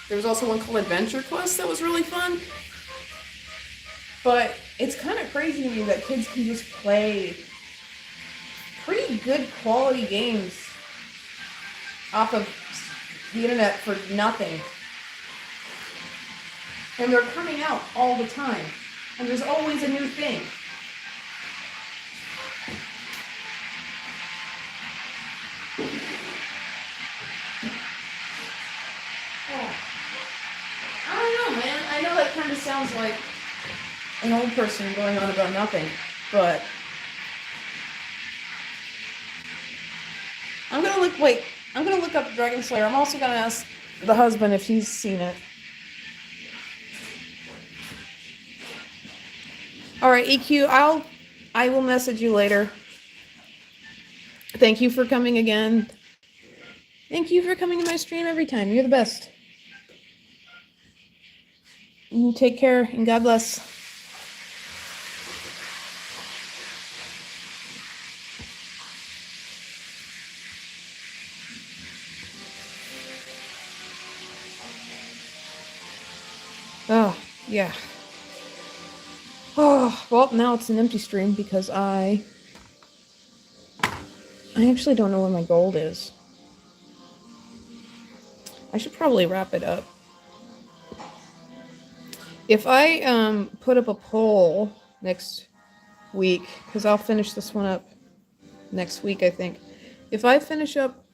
there was also one called Adventure Quest that was really fun. But it's kind of crazy to me that kids can just play pretty good quality games off of the internet for nothing. And they're coming out all the time. And there's always a new thing. Oh. I don't know, man. I know that kind of sounds like an old person going on about nothing, but I'm gonna look up Dragon Slayer. I'm also gonna ask the husband if he's seen it. All right, EQ, I will message you later. Thank you for coming again. Thank you for coming to my stream every time. You're the best. You take care and God bless. Oh, yeah. Oh, well, now it's an empty stream because I actually don't know where my gold is. I should probably wrap it up. If I put up a poll next week, because I'll finish this one up next week, I think. If I finish up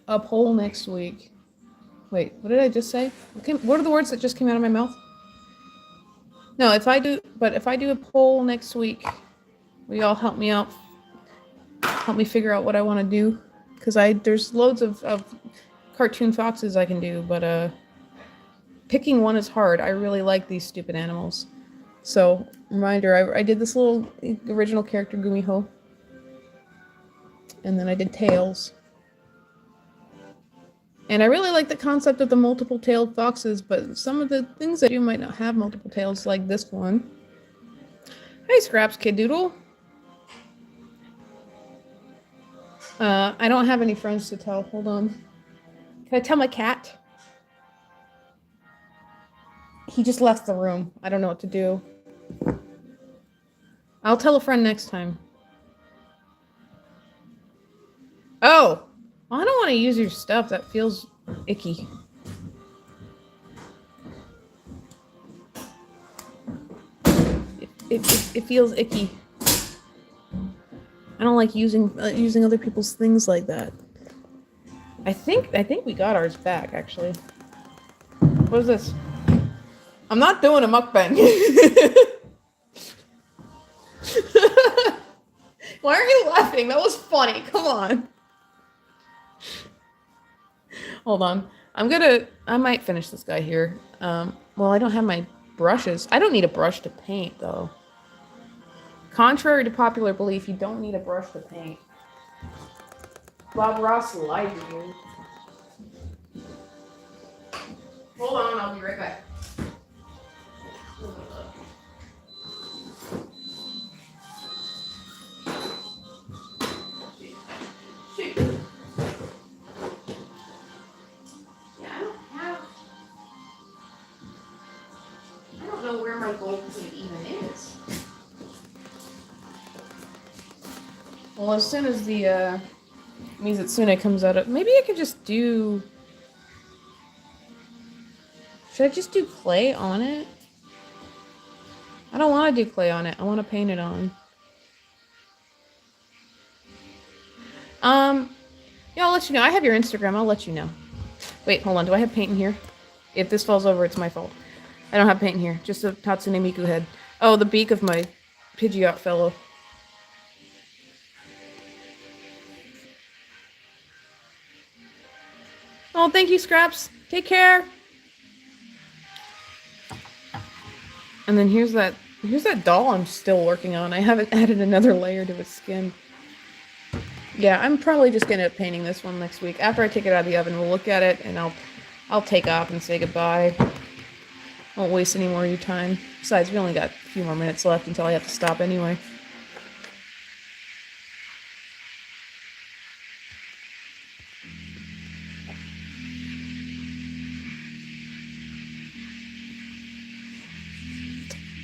a poll next week, wait, what did I just say? What are the words that just came out of my mouth? No, if I do a poll next week, will y'all help me out? Help me figure out what I want to do, because there's loads of cartoon foxes I can do, but picking one is hard. I really like these stupid animals. So, reminder, I did this little original character, Gumiho. And then I did tails. And I really like the concept of the multiple-tailed foxes, but some of the things I do might not have multiple tails, like this one. Hey, Scraps Kid Doodle. I don't have any friends to tell. Hold on. Can I tell my cat? He just left the room. I don't know what to do. I'll tell a friend next time. Oh! I don't want to use your stuff. That feels icky. It feels icky. I don't like using other people's things like that. I think we got ours back, actually. What is this? I'm not doing a mukbang. Why are you laughing? That was funny. Come on. Hold on. I might finish this guy here. Well, I don't have my brushes. I don't need a brush to paint, though. Contrary to popular belief, you don't need a brush to paint. Bob Ross lied to you. Hold on, I'll be right back. I don't know where my gold plate even is. Well, as soon as the Mizutsune comes out of, maybe I could just do. Should I just do clay on it? I don't want to do clay on it. I want to paint it on. Yeah, I'll let you know. I have your Instagram. I'll let you know. Wait, hold on. Do I have paint in here? If this falls over, it's my fault. I don't have paint in here. Just a Tatsune Miku head. Oh, the beak of my Pidgeot fellow. Oh, thank you, Scraps. Take care. And then here's that doll I'm still working on. I haven't added another layer to its skin. Yeah, I'm probably just gonna end up painting this one next week. After I take it out of the oven, we'll look at it and I'll take off and say goodbye. Won't waste any more of your time. Besides, we only got a few more minutes left until I have to stop anyway.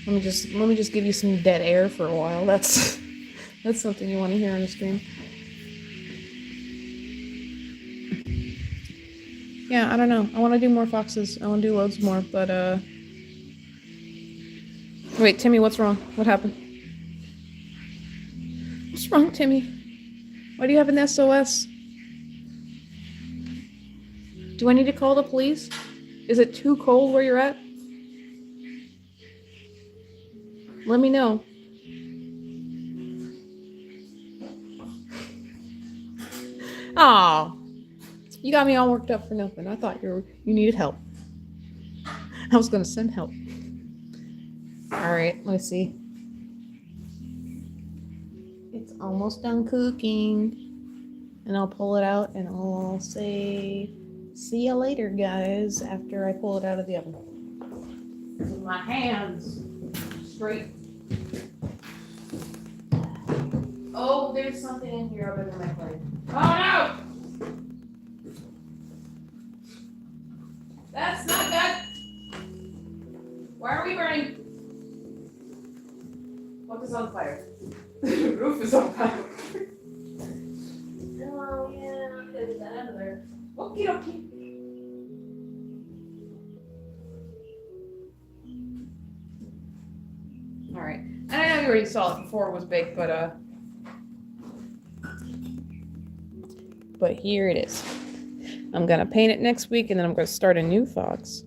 Let me just give you some dead air for a while. That's something you want to hear on the stream. Yeah, I don't know. I want to do more foxes. I want to do loads more, but wait, Timmy, what's wrong? What happened? What's wrong, Timmy? Why do you have an SOS? Do I need to call the police? Is it too cold where you're at? Let me know. Oh, you got me all worked up for nothing. I thought you needed help. I was gonna send help. All right, let me see. It's almost done cooking, and I'll pull it out and I'll say, "See ya later, guys." After I pull it out of the oven. With my hands straight. Oh, there's something in here other than my plate. Oh no! That's not good! Why are we burning? What is on fire? The roof is on fire. Oh yeah, get that out of there. Okie dokie. Alright. And I know you already saw it before it was baked, but here it is. I'm gonna paint it next week, and then I'm gonna start a new fox.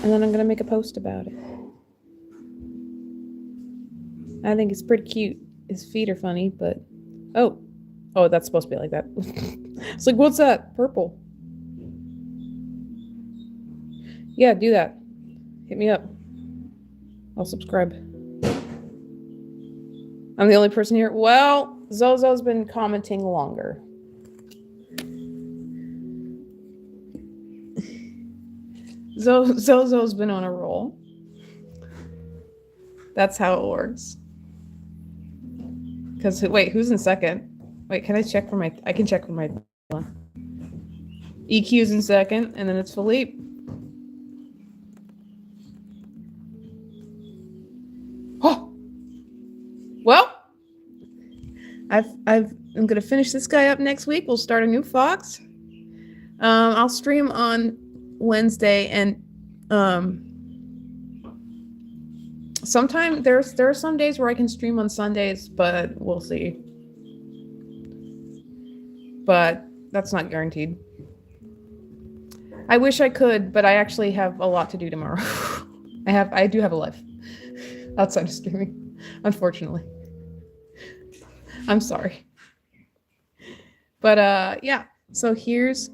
And then I'm gonna make a post about it. I think it's pretty cute. His feet are funny, but... Oh, that's supposed to be like that. It's like, what's that? Purple. Yeah, do that. Hit me up. I'll subscribe. I'm the only person here. Well, Zozo's been commenting longer. Zozo's been on a roll. That's how it works. Because, wait, who's in second? Wait, can I check for my... I can check for my... EQ's in second, and then it's Philippe. Oh! Well, I'm gonna finish this guy up next week. We'll start a new fox. I'll stream on Wednesday, and sometime there are some days where I can stream on Sundays, but we'll see. But that's not guaranteed. I wish I could, but I actually have a lot to do tomorrow. I do have a life outside of streaming, unfortunately. I'm sorry. But yeah, so here's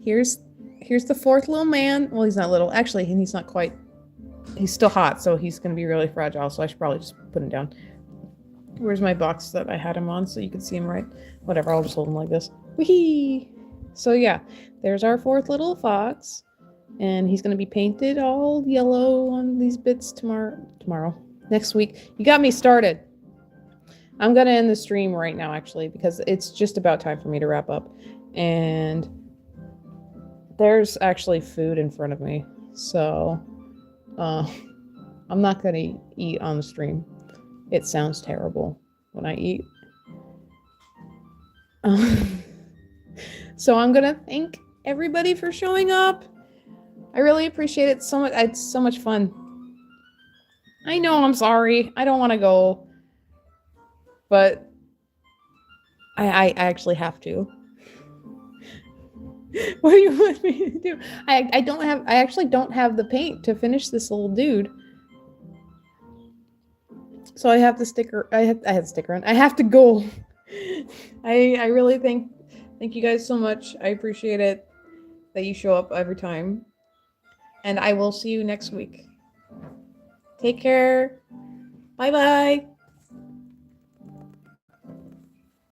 the fourth little man. Well, he's not little. Actually, he's not quite. He's still hot, so he's going to be really fragile, so I should probably just put him down. Where's my box that I had him on so you can see him right? Whatever, I'll just hold him like this. Whee! So yeah, there's our fourth little fox. And he's going to be painted all yellow on these bits tomorrow. Next week. You got me started. I'm going to end the stream right now, actually, because it's just about time for me to wrap up. And there's actually food in front of me. So I'm not going to eat on the stream. It sounds terrible when I eat. So I'm going to thank everybody for showing up. I really appreciate it so much. It's so much fun. I know I'm sorry. I don't want to go. But I actually have to. What do you want me to do? I actually don't have the paint to finish this little dude. So I have the sticker. I have the sticker on. I have to go. I really thank you guys so much. I appreciate it that you show up every time. And I will see you next week. Take care. Bye-bye.